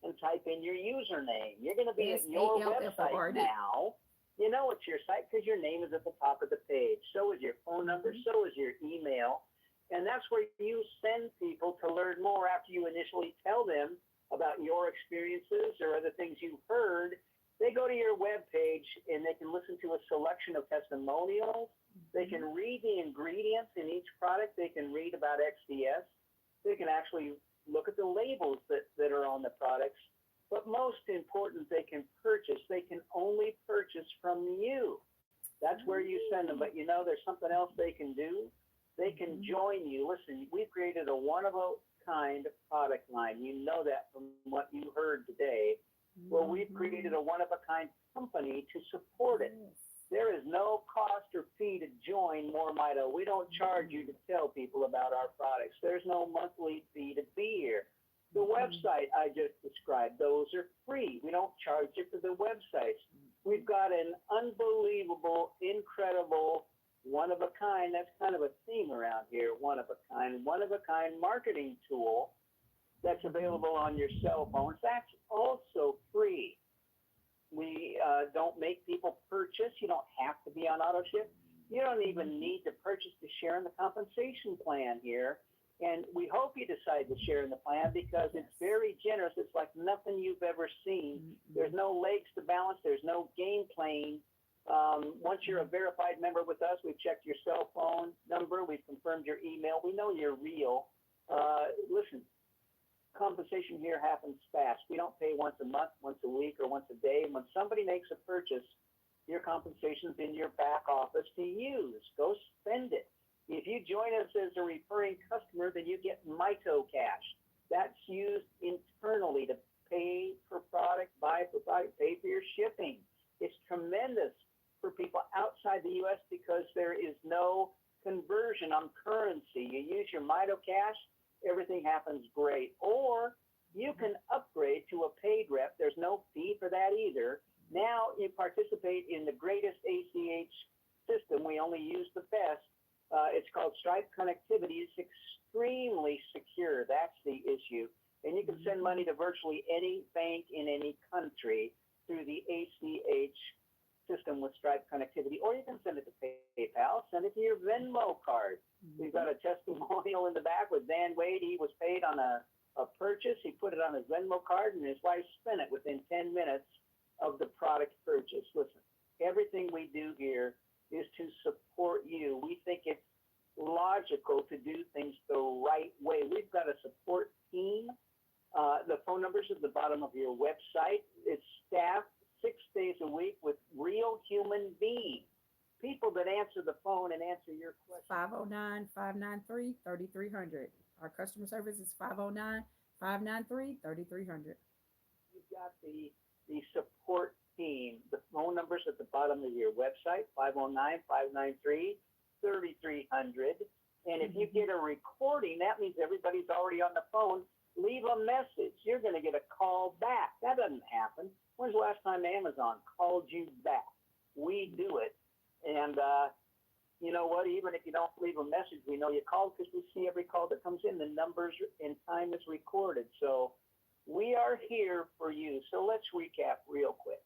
and type in your username. You're going to be at your website now. You know it's your site because your name is at the top of the page. So is your phone number, so is your email. And that's where you send people to learn more after you initially tell them about your experiences or other things you've heard. They go to your webpage and they can listen to a selection of testimonials. They can read the ingredients in each product. They can read about XDS. They can actually look at the labels that are on the products. But most important, they can only purchase from you. That's where you send them. But there's something else they can do. They can join you. Listen, we've created a one-of-a-kind product line. You know that from what you heard today. Well, we've created a one-of-a-kind company to support it. There is no cost or fee to join MoreMito. We don't charge you to tell people about our products. There's no monthly fee to be here. The website I just described, those are free. We don't charge you for the websites. We've got an unbelievable, incredible, one-of-a-kind, that's kind of a theme around here, one-of-a-kind marketing tool that's available on your cell phones. That's also free. We don't make people purchase. You don't have to be on auto ship. You don't even need to purchase to share in the compensation plan here. And we hope you decide to share in the plan because it's very generous. It's like nothing you've ever seen. There's no legs to balance. There's no game playing. Once you're a verified member with us, we've checked your cell phone number. We've confirmed your email. We know you're real. Listen, compensation here happens fast. We don't pay once a month, once a week, or once a day. And when somebody makes a purchase, your compensation's in your back office to use. Go spend it. If you join us as a referring customer, then you get Mito Cash. That's used internally to pay for product, buy for product, pay for your shipping. It's tremendous for people outside the U.S. because there is no conversion on currency. You use your Mito Cash, everything happens great. Or you can upgrade to a paid rep. There's no fee for that either. Now you participate in the greatest ACH system. We only use the best. It's called Stripe Connectivity. It's extremely secure. That's the issue. And you can send money to virtually any bank in any country through the ACH system with Stripe Connectivity. Or you can send it to PayPal. Send it to your Venmo card. We've got a testimonial in the back with Dan Wade. He was paid on a purchase. He put it on his Venmo card, and his wife spent it within 10 minutes of the product purchase. Listen, everything we do here is to support you. We think it's logical to do things the right way. We've got a support team. The phone number's at the bottom of your website. It's staffed 6 days a week with real human beings, people that answer the phone and answer your questions. 509-593-3300. Our customer service is 509-593-3300. You've got the support team. The phone number's at the bottom of your website, 509-593-3300. And if you get a recording, that means everybody's already on the phone. Leave a message. You're going to get a call back. That doesn't happen. When's the last time Amazon called you back? We do it. And you know what? Even if you don't leave a message, we know you called because we see every call that comes in. The numbers and time is recorded. So we are here for you. So let's recap real quick.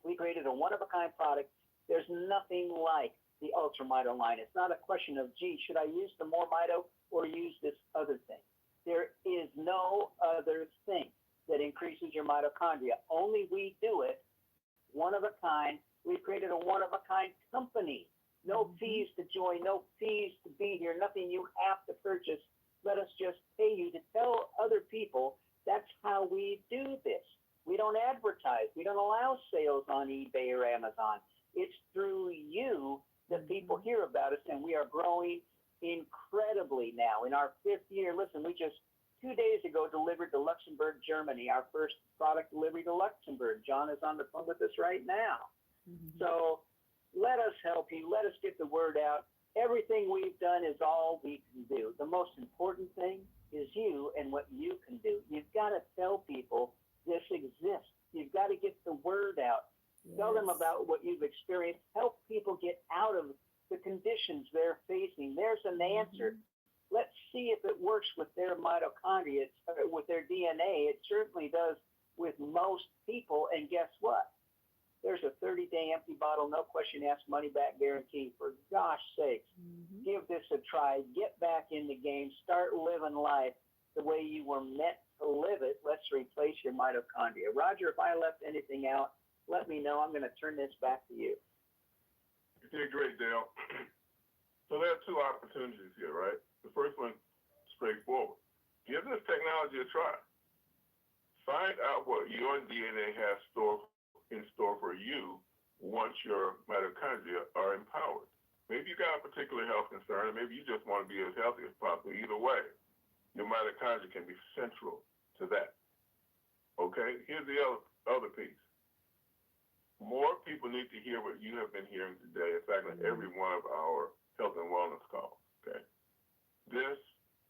We created a one-of-a-kind product. There's nothing like the UltraMito line. It's not a question of, gee, should I use the MoreMito or use this other thing? There is no other thing that increases your mitochondria. Only we do it, one of a kind. We've created a one-of-a-kind company. No fees to join, no fees to be here, nothing you have to purchase. Let us just pay you to tell other people that's how we do this. We don't advertise. We don't allow sales on eBay or Amazon. It's through you that people hear about us, and we are growing incredibly now. In our 5th year, listen, we just 2 days ago delivered to Luxembourg, Germany, our first product delivery to Luxembourg. John is on the phone with us right now. So let us help you. Let us get the word out. Everything we've done is all we can do. The most important thing is you and what you can do. You've got to tell people this exists. You've got to get the word out. Yes. Tell them about what you've experienced. Help people get out of the conditions they're facing. There's an answer. Let's see if it works with their mitochondria, with their DNA. It certainly does with most people. And guess what? There's a 30-day empty bottle, no question asked, money-back guarantee. For gosh sakes, give this a try. Get back in the game. Start living life the way you were meant to live it. Let's replace your mitochondria. Roger, if I left anything out, let me know. I'm going to turn this back to you. You did great, Dale. So there are 2 opportunities here, right? The first one, straightforward. Give this technology a try. Find out what your DNA has in store for you once your mitochondria are empowered. Maybe you got a particular health concern, and maybe you just want to be as healthy as possible. Either way, your mitochondria can be central to that. Okay? Here's the other piece. More people need to hear what you have been hearing today. In fact, on every one of our health and wellness calls. Okay? This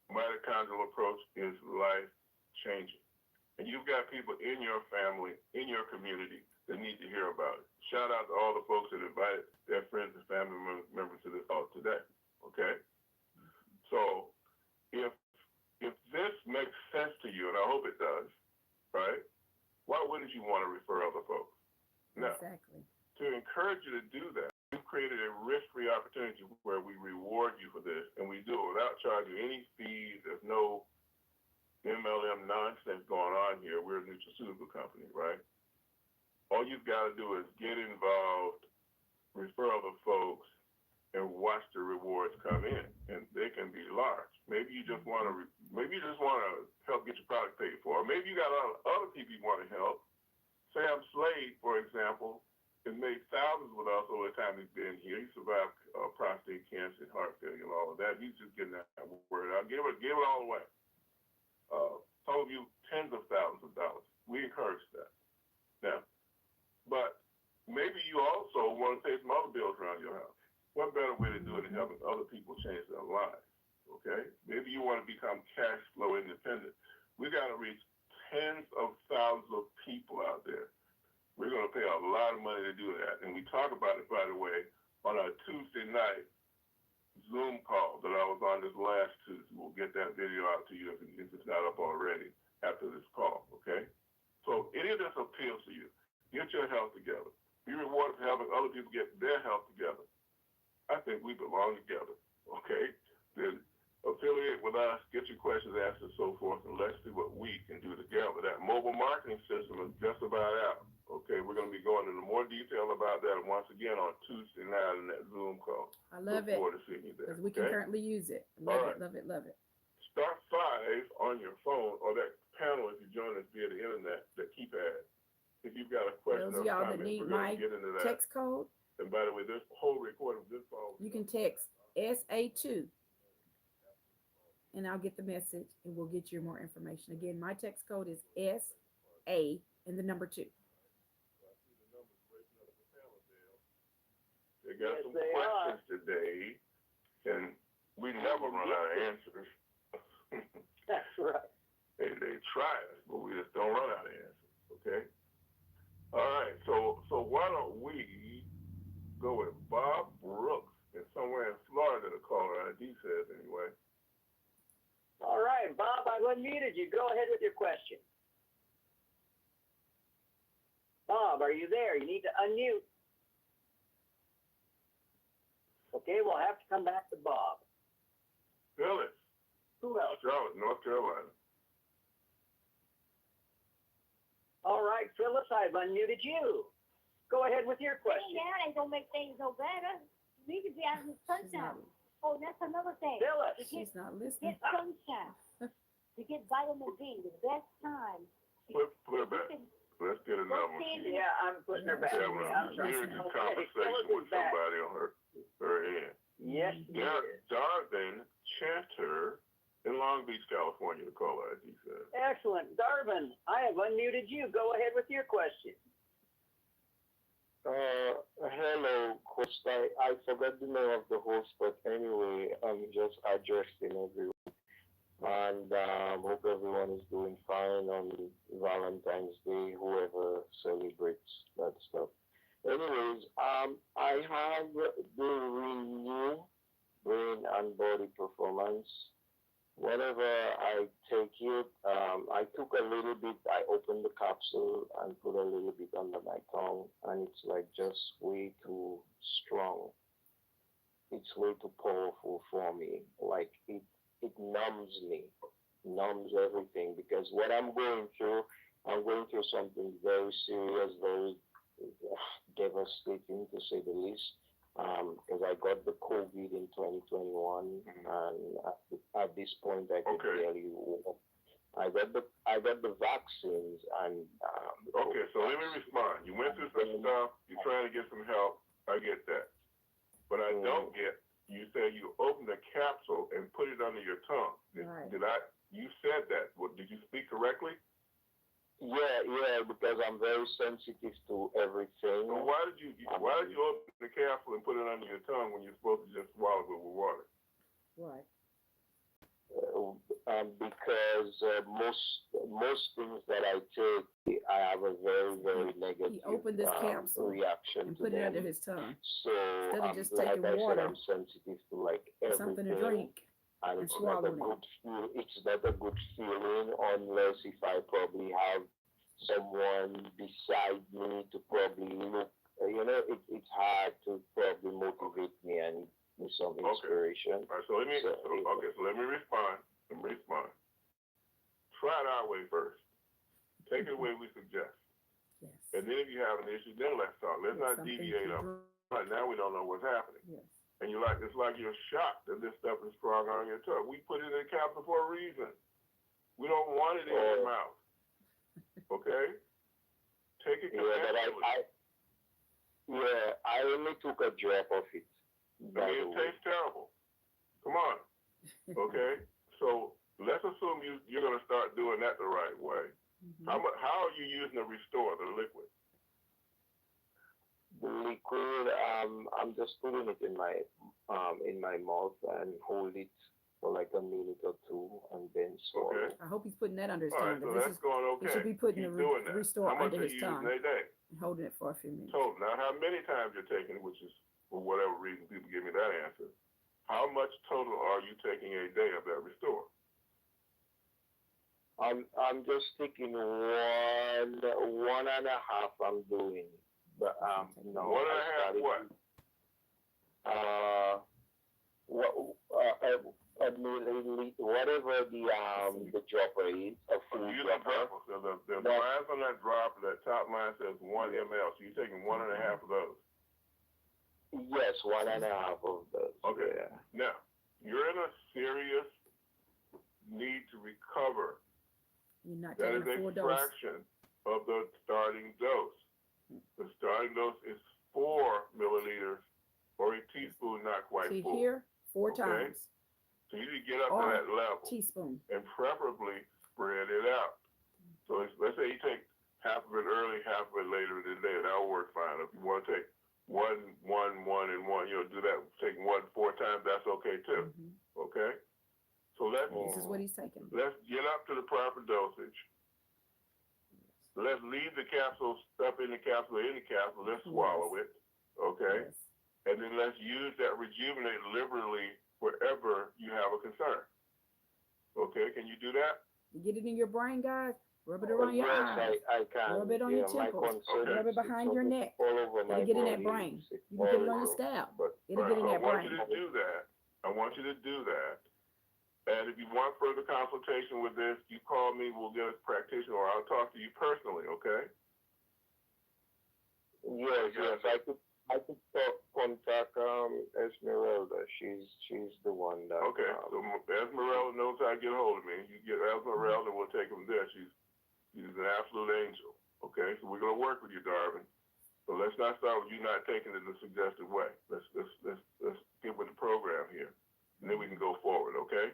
mitochondrial approach is life-changing. And you've got people in your family, in your community, that need to hear about it. Shout out to all the folks that invited their friends and family members to this call today. Okay? So if this makes sense to you, and I hope it does, right? Why wouldn't you want to refer other folks? Now, Exactly. to encourage you to do that, we've created a risk-free opportunity where we reward you for this, and we do it without charging any fees. There's no MLM nonsense going on here. We're a nutraceutical company, right? All you've got to do is get involved, refer other folks, and watch the rewards come in, and they can be large. Maybe you just want to help get your product paid for, or maybe you got a lot of other people you want to help. Sam Slade, for example, has made thousands with us over the time he's been here. He survived prostate cancer and heart failure and all of that. He's just getting that word out. Give it all away. Some of you, tens of thousands of dollars. We encourage that. Now, but maybe you also want to pay some other bills around your house. What better way to do it than helping other people change their lives? Okay? Maybe you want to become cash flow independent. We got to reach tens of thousands of people out there. We're going to pay a lot of money to do that. And we talk about it, by the way, on our Tuesday night Zoom call that I was on this last Tuesday. We'll get that video out to you if it's not up already after this call, okay? So any of this appeals to you. Get your health together. Be rewarded for helping other people get their health together. I think we belong together, okay? Then affiliate with us, get your questions answered, and so forth, and let's see what we can do together. That mobile marketing system is just about out, okay? We're going to be going into more detail about that once again on Tuesday night in that Zoom call. I love it. Look forward to seeing you there. Because we can currently use it. Love it, love it, love it. Star 5 on your phone or that panel if you join us via the internet, that keypad. If you've got a question Those of or y'all comment, that need we're going my to get into that. text code, And by the way, this whole recording of this call. you can text SA2 and I'll get the message and we'll get you more information. Again, my text code is SA and the number 2. They got some questions today, and we never run out of answers. That's right. They try us, but we just don't run out of answers, okay? All right, so why don't we go with Bob Brooks in somewhere in Florida, the caller ID says anyway. All right, Bob, I've unmuted you. Go ahead with your question. Bob, are you there? You need to unmute. Okay, we'll have to come back to Bob. Phyllis. Who else? Charlotte, North Carolina. All right, Phyllis, I've unmuted you. Go ahead with your question. Yeah, ain't gonna make things no better. You need to be out in the sunshine. Oh, that's another thing. Phyllis. She's not listening. Get sunshine. To get vitamin D, the best time. Put her back. Let's get another one. Yeah, I'm putting her back. Yeah, I'm hearing a conversation with somebody on her end. Yes, Darvin Chanter in Long Beach, California, the caller ID says. Excellent. Darvin, I have unmuted you. Go ahead with your question. Hello, Coach. I forgot the name of the host, but anyway, I'm just addressing everyone. And hope everyone is doing fine on Valentine's Day, whoever celebrates that stuff. Anyways, I have the Renew Brain and Body Performance. Whenever I take it, I took a little bit, I opened the capsule and put a little bit under my tongue, and it's like just way too strong. It's way too powerful for me. Like it numbs me, numbs everything, because what I'm going through something very serious, very devastating to say the least. Because I got the COVID in 2021, and at this point I could tell you, I got the vaccine vaccines and Okay, so let me respond. You went through some stuff. You're trying to get some help. I get that. But I don't get, you said you opened a capsule and put it under your tongue. Did I, you said that. Did you speak correctly? Yeah, because I'm very sensitive to everything. So why did you open the capsule and put it under your tongue when you're supposed to just swallow it with water? Right. Because most things that I take, I have a very, very negative He opened this capsule reaction and to put it them. under his tongue. So Instead of just like taking I water, said, I'm sensitive to like everything. something to drink, and and it's not a swallowing it. good feel. It's not a good feeling unless if I probably have someone beside me to probably look. It's hard to probably motivate me and give me some inspiration. All right, so let me respond. Try it our way first. Take it the way we suggest. Yes. And then if you have an issue, then let's talk. Let's not deviate up. Right now we don't know what's happening. Yes. And it's like you're shocked that this stuff is strong on your tongue. We put it in a capsule for a reason. We don't want it in your mouth. Okay? Take it carefully. I only took a drop of it. It tastes terrible. Come on. Okay? So let's assume you're going to start doing that the right way. Mm-hmm. How are you using the Restore, the liquid? The liquid, I'm just putting it in my mouth and hold it for like a minute or two and then swallow. Okay. I hope he's putting that under his All tongue. right, so that's going okay. He should be putting Keep the doing that. Restore How much under are his you tongue using a day? and holding it for a few minutes. Total. Now, how many times you're taking it, which is for whatever reason people give me that answer. How much total are you taking a day of that Restore? I'm just taking one and a half. I'm doing, but no. 1.5 what? Whatever the dropper is, a full Use dropper. So the lines on that drop, that top line says 1 ml. So you're taking 1.5 of those. Yes, 1.5 of those. Okay. Yeah. Now, you're in a serious need to recover. You're not That is taking a full a dose. fraction of the starting dose. The starting dose is 4 milliliters or a teaspoon, not quite See full. here, 4 Okay. times. So you need to get up Or to that level teaspoon. and preferably spread it out. So let's say you take half of it early, half of it later in the day. That'll work fine. If you want to take one, and one, do that. Take 1 4 times. That's okay too. Mm-hmm. Okay. So This is what he's taking. let's get up to the proper dosage. Let's leave the capsule, stuff in the capsule, let's swallow it, okay? Yes. And then let's use that Rejuvenate liberally wherever you have a concern. Okay, can you do that? You get it in your brain, guys. Rub it around your Yes, eyes. I can. Rub it on your temples. Rub it behind your neck. All over my It'll get in that body. brain. You can put it on your scalp. It'll get in that I want brain. you to do that. And if you want further consultation with this, you call me, we'll get a practitioner, or I'll talk to you personally, okay? Yes. I could contact Esmeralda. She's the one that. Okay, so Esmeralda knows how to get a hold of me. You get Esmeralda, we'll take them there. She's an absolute angel. Okay, so we're gonna work with you, Darvin. So let's not start with you not taking it the suggested way. Let's get with the program here, and then we can go forward. Okay.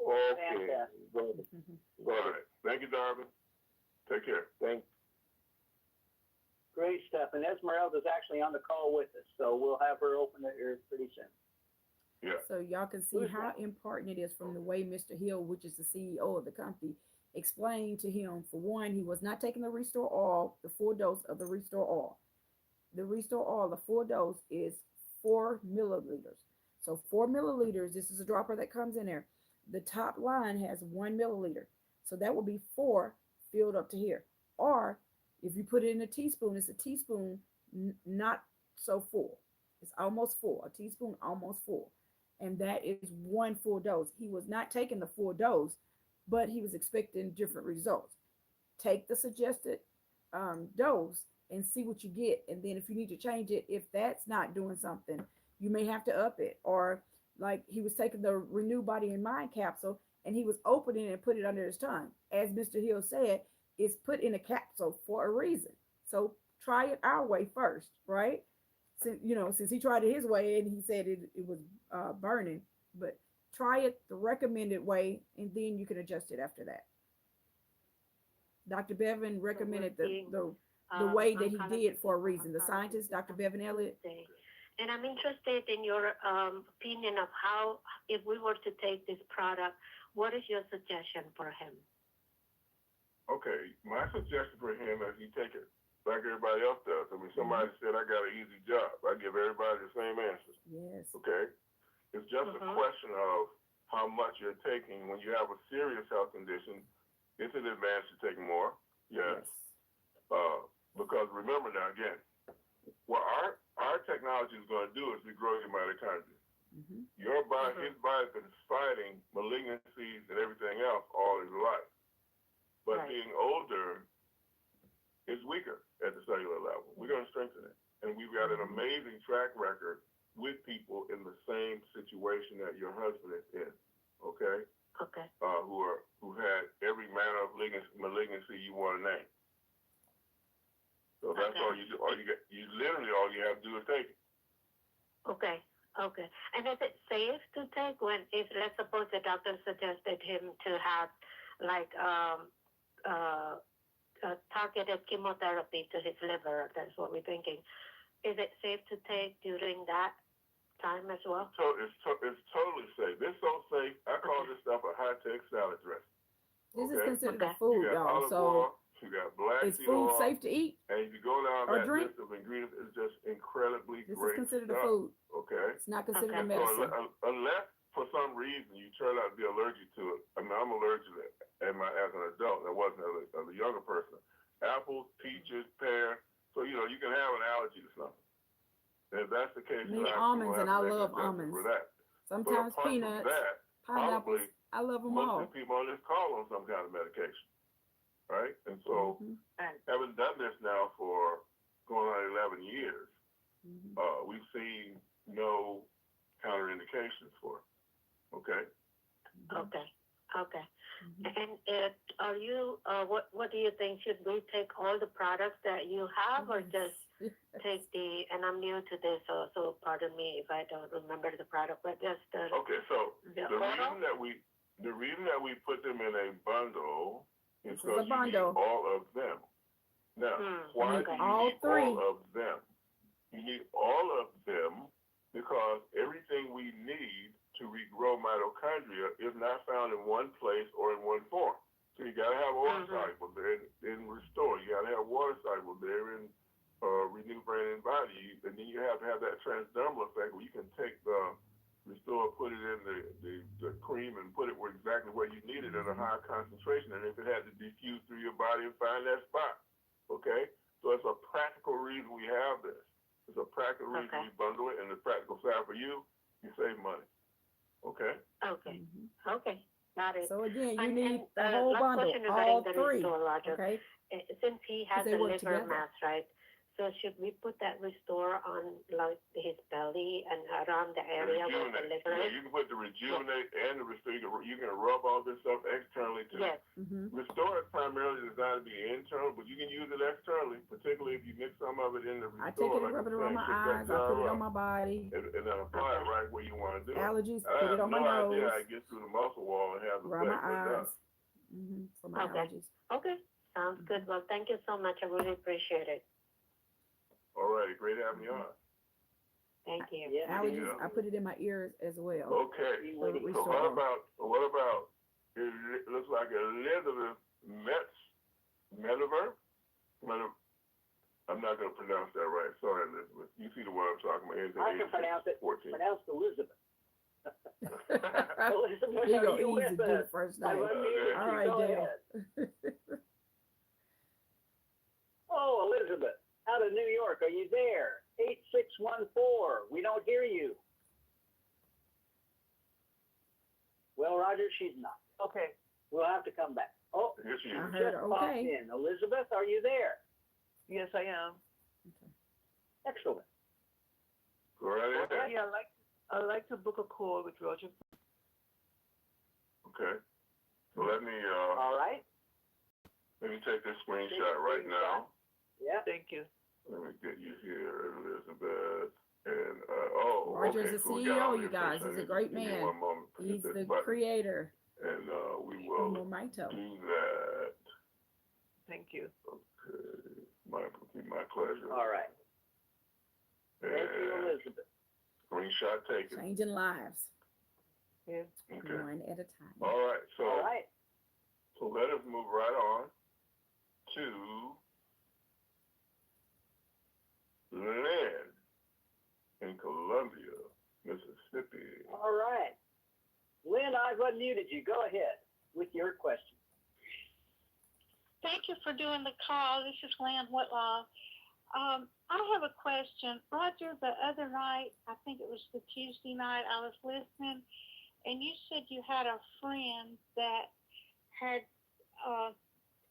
Okay. All right. Thank you, Darvin. Take care. Great stuff. And Esmeralda's actually on the call with us, so we'll have her open it here pretty soon. Yeah. So y'all can see how important it is from the way Mr. Hill, which is the CEO of the company, explained to him. For one, he was not taking the Restore Oil, the full dose of the Restore Oil. The Restore Oil, the full dose is 4 milliliters. So 4 milliliters, this is a dropper that comes in there. The top line has 1 milliliter. So that will be 4 filled up to here. Or if you put it in a teaspoon, it's a teaspoon not so full. It's almost full, a teaspoon almost full. And that is 1 full dose. He was not taking the full dose, but he was expecting different results. Take the suggested dose and see what you get. And then if you need to change it, if that's not doing something, you may have to up it. Or like he was taking the Renew Body and Mind capsule, and he was opening it and put it under his tongue. As Mr. Hill said, it's put in a capsule for a reason. So try it our way first, right? Since he tried it his way and he said it was burning, but try it the recommended way, and then you can adjust it after that. Dr. Bevan recommended the way that he did for a reason. The scientist, Dr. Bevan Elliott. And I'm interested in your opinion of how, if we were to take this product, what is your suggestion for him? Okay, my suggestion for him is he take it like everybody else does. I mean, somebody said I got an easy job. I give everybody the same answers. Yes. Okay? It's just a question of how much you're taking. When you have a serious health condition, it's an advantage to take more. Yes. Because remember now, again, what our technology is going to do is regrow your mitochondria. Your body, his body's been fighting malignancies and everything else all his life. But being older is weaker at the cellular level. We're going to strengthen it. And we've got an amazing track record with people in the same situation that your husband is in. Okay? Okay. Who had every manner of malignancy you want to name. So that's all you do. All you have to do is take it. Okay. Okay. And is it safe to take if let's suppose the doctor suggested him to have like targeted chemotherapy to his liver? That's what we're thinking. Is it safe to take during that time as well? So it's totally safe. It's so safe. I call this stuff a high-tech salad dressing. This is considered a food, y'all. So you got black is food oil, safe to eat? And if you go down or that drink? list of ingredients, it's just incredibly This great is considered stuff. a food. Okay. It's not considered a So medicine. unless for some reason you turn out to be allergic to it, I mean, I'm allergic to it as an adult. I wasn't as a younger person. Apples, peaches, pear. So you can have an allergy to something. And if that's the case, Me, almonds, and I love almonds. for that. Sometimes But apart from peanuts, that, pineapples. I love them most all. of the people on this call on some kind of medication, right? And so, having done this now for going on 11 years, we've seen no counterindications for it. Okay. Okay. Okay. And are you? What do you think? Should we take all the products that you have, or just take the? And I'm new to this, so pardon me if I don't remember the product, but just okay. So the reason that we put them in a bundle is because you need all of them. Now, why do you need all of them? You need all of them because everything we need to regrow mitochondria is not found in one place or in one form. So you got to have oil soluble there in Restore. You got to have water soluble there in Renew Brain and Body. And then you have to have that transdermal effect where you can take the Restore, put it in the cream and put it exactly where you need it in a high concentration. And if it had to diffuse through your body and find that spot. Okay? So it's a practical reason we have this. It's a practical reason we bundle it. And the practical side for you save money. Okay. Okay. Okay. Got it. So again, you need the whole bundle, all three. Okay. Since he has a liver mass, right? So should we put that Restore on like his belly and around the area where the liver is? You can put the Rejuvenate and the Restore. You can rub all this stuff externally too. Yes. Restore is primarily designed to be internal, but you can use it externally, particularly if you mix some of it in the Restore. I take it and rub it around my eyes. I put it on my body. And then apply it right where you want to do it. Allergies, put it on my nose. I have no idea how it gets through the muscle wall and has the around my eyes. For my allergies. Okay. Sounds good. Well, thank you so much. I really appreciate it. All right, great having you on. Thank you. Allergies, I put it in my ears as well. Okay. So what about? It looks like Elizabeth Metaver. I'm not going to pronounce that right. Sorry, Elizabeth. You see the one I'm talking about. I can pronounce it. 14. Pronounced Elizabeth. Here Elizabeth, you go, easy, do the first name. All right, Dale. Oh, Elizabeth, out of New York, are you there? 8614. We don't hear you. Well, Roger, she's not. Okay. We'll have to come back. Oh, yes, she I is. heard her. popped Okay. in. Elizabeth, are you there? Yes, I am. Excellent. Go right ahead. Yeah, I'd like to book a call with Roger. Okay. So let me All right. take this screenshot right now. Yeah. Thank you. Let me get you here, Elizabeth. And Roger's okay, the so we got all CEO, the you guys. information. He's a great Give me man. one moment to hit He's this the button, creator and we of will MoreMito. do that. Thank you. Okay, my pleasure. All right. Thank you, And Elizabeth. screenshot taken. Changing lives, Yeah. Okay. one at a time. All right. So All right. so let us move right on to Lynn in Columbia, Mississippi. All right. Lynn, I've unmuted you. Go ahead with your question. Thank you for doing the call. This is Lynn Whitlaw. I have a question. Roger, the other night, I think it was the Tuesday night, I was listening, and you said you had a friend that had,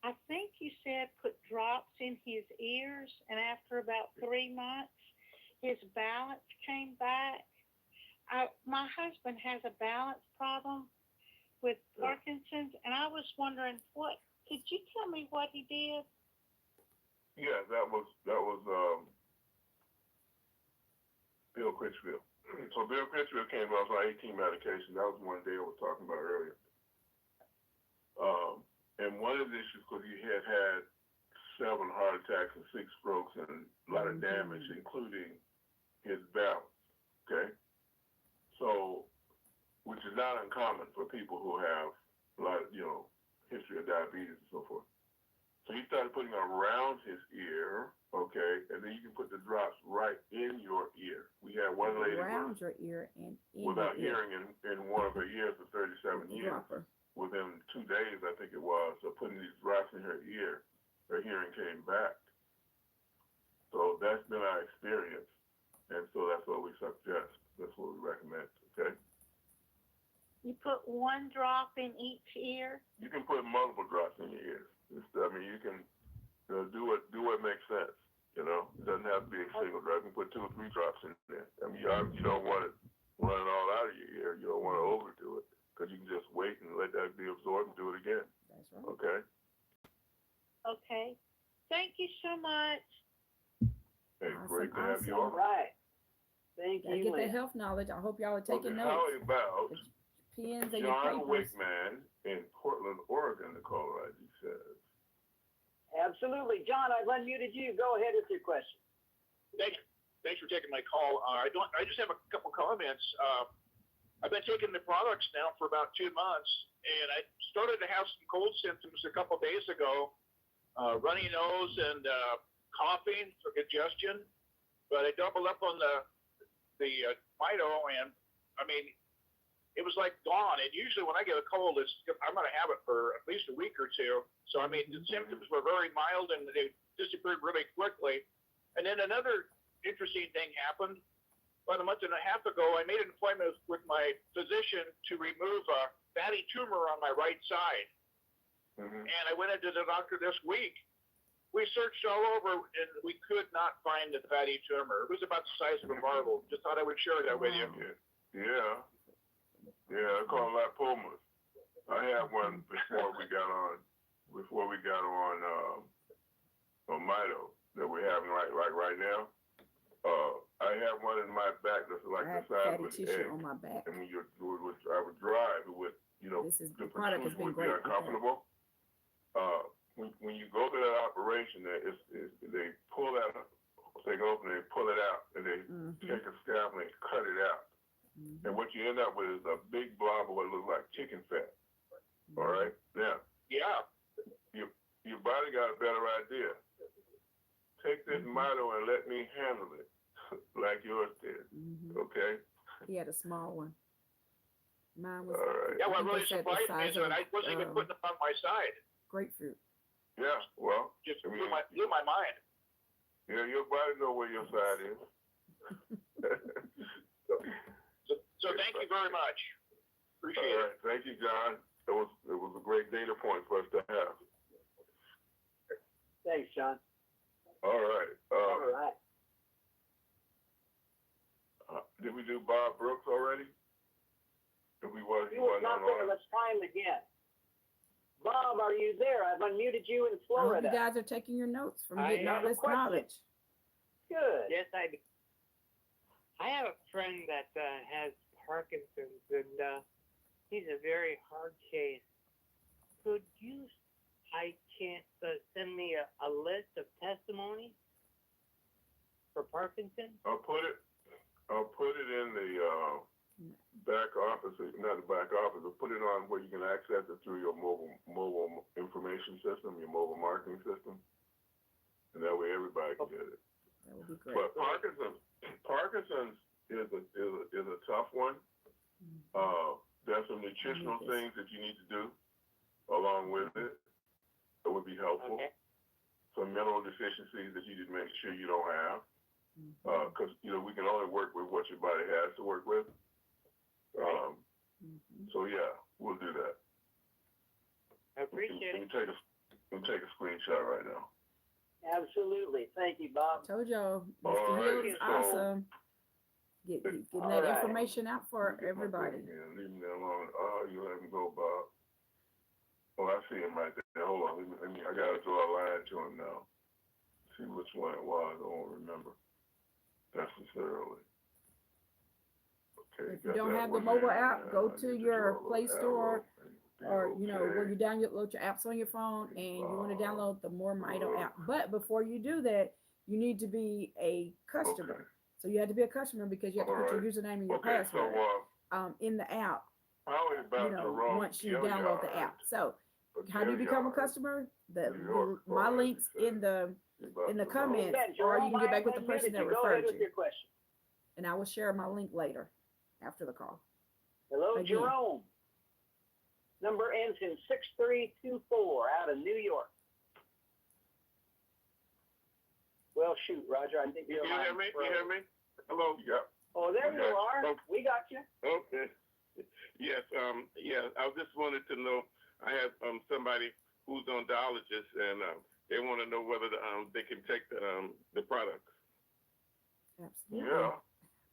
I think you said put drops in his ears, and after about 3 months, his balance came back. My husband has a balance problem with Parkinson's, and I was wondering could you tell me what he did? Yeah, that was Bill Critchfield. So Bill Critchfield came out on 18 medications. That was one day I was talking about earlier. And one of the issues, because he had 7 heart attacks and 6 strokes and a lot of damage, including his balance. Okay, so which is not uncommon for people who have a lot of history of diabetes and so forth. So he started putting around his ear, okay, and then you can put the drops right in your ear. We had one lady Around your ear and in without your ear. hearing in one of her ears for 37 years. Dropper. Within 2 days, I think it was, of putting these drops in her ear, her hearing came back. So that's been our experience, and so that's what we suggest. That's what we recommend, okay? You put 1 drop in each ear? You can put multiple drops in your ears. You can do what makes sense. It doesn't have to be a single drop. You can put 2 or 3 drops in there. You don't want it running all out of your ear. You don't want to overdo it, because you can just wait and let that be absorbed and do it again. That's right. Okay. Okay. Thank you so much. Hey, Awesome, great to have you awesome. on. All right. Thank Gotta you, get that Lynn. health knowledge. I hope y'all are Okay, taking how notes. about Pens and your John papers. Wickman in Portland, Oregon, the caller ID says. Absolutely. John, I've unmuted you. Go ahead with your question. Thanks for taking my call. I just have a couple comments. I've been taking the products now for about 2 months, and I started to have some cold symptoms a couple days ago, runny nose and coughing for congestion. But I doubled up on the Mito, and I mean, it was like gone. And usually when I get a cold, I'm going to have it for at least a week or two. So I mean, the symptoms were very mild and they disappeared really quickly. And then another interesting thing happened. About a month and a half ago, I made an appointment with my physician to remove a fatty tumor on my right side. And I went into the doctor this week. We searched all over and we could not find the fatty tumor. It was about the size of a marble. Just thought I would share that with you. Yeah, I call them lipomas. I had one before we got on Mito that we're having right now. I have one in my back that's like the size of an egg. On my back. And when I would drive, it would, the product has been would be great. uncomfortable. When you go to that operation, they pull that, they go open, they pull it out, and they take a scalpel and they cut it out. And what you end up with is a big blob of what looks like chicken fat. All right? Now, your body got a better idea. Take this Mito and let me handle it like yours did. Okay? He had a small one. Mine was. All right. Yeah, what really surprised me is that I wasn't even putting it on my side. Grapefruit. Yeah, well. Just blew my mind. Yeah, your body know where your side is. So thank you very much. Appreciate All right. Thank you, John. It was a great data point for us to have. Thanks, John. All right. All right. Did we do Bob Brooks already? If we was, He was not there. Let's try him again. Bob, are you there? I've unmuted you in I hope Florida. you guys are taking your notes from I getting all have a this question. knowledge. Good. Yes, I have a friend that has Parkinson's, and he's a very hard case. Could you, I can't, send me a list of testimonies for Parkinson's? I'll put it in the back office, not the back office, but put it on where you can access it through your mobile information system, your mobile marketing system, and that way everybody can get it. That would be great. But Parkinson's is a tough one. There's some nutritional things that you need to do along with it that would be helpful. Okay. Some mineral deficiencies that you need to make sure you don't have, because we can only work with what your body has to work with. So yeah, we'll do that. I appreciate it. Let me take a screenshot right now. Absolutely. Thank you, Bob. Told y'all, All Mr. right, Hill is so- awesome. Getting All that right. information out for everybody. Yeah, leave me alone. Oh, you let me go, Bob. Oh, I see him right there. Hold on. I gotta draw a line to him now. See which one it was. I won't remember necessarily. Okay. If you got don't that have the one mobile there. app, go I to need your draw a Play little Store, arrow. or where you download your apps on your phone, and you want to Okay. download the MoreMito app. But before you do that, you need to be a customer. Okay. So you have to be a customer because you have to put your Alright. username and your Okay, password so in the app. how about Jerome Once you download the app. So how do you become a customer? My links in the comments, or you can get back with the person that Go ahead referred with you, your question. and I will share my link later after the call. Hello, Again. Jerome. Number ends in 6324 out of New York. Well, shoot, Roger, I think you're You hear me? You hear me? Hello? Yep. Oh, there you Okay. are. Okay. We got you. Okay. Yes, I just wanted to know, I have somebody who's on dialysis, and they want to know whether they can take the products. Absolutely. Yeah.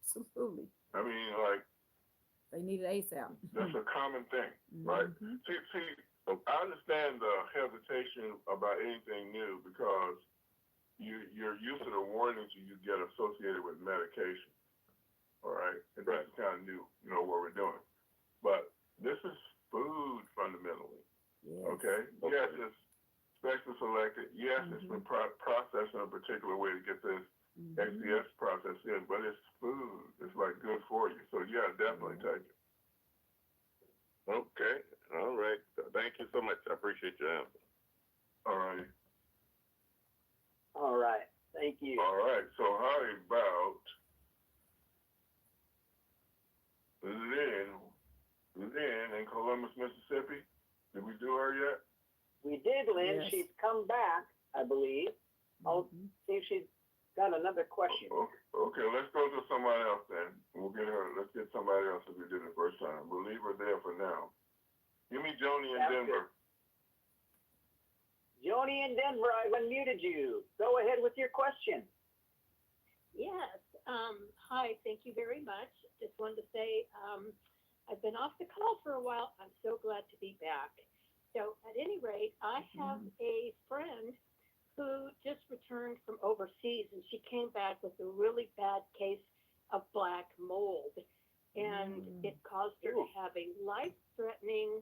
Absolutely. I mean, like, They need it ASAP. that's a common thing, right? Mhm. See, I understand the hesitation about anything new because you're used to the warnings you get associated with medication, all right? And this is kind of new, what we're doing. But this is food fundamentally, okay? Yes, it's special selected. Yes, it's been processed in a particular way to get this XDS process in, but it's food. It's like good for you. So yeah, definitely take it. Okay. All right. Thank you so much. I appreciate your answer. All right. All right. Thank you. All right. So how about Lynn in Columbus, Mississippi? Did we do her yet? We did, Lynn. Yes. She's come back, I believe. I'll see if she's got another question. Okay, let's go to somebody else then. Let's get somebody else as we did the first time. We'll leave her there for now. Give me Joni in That's Denver. Joni in Denver, I've unmuted you. Go ahead with your question. Yes. Hi, thank you very much. Just wanted to say I've been off the call for a while. I'm so glad to be back. So at any rate, I have a friend who just returned from overseas, and she came back with a really bad case of black mold. And it caused her to have a life-threatening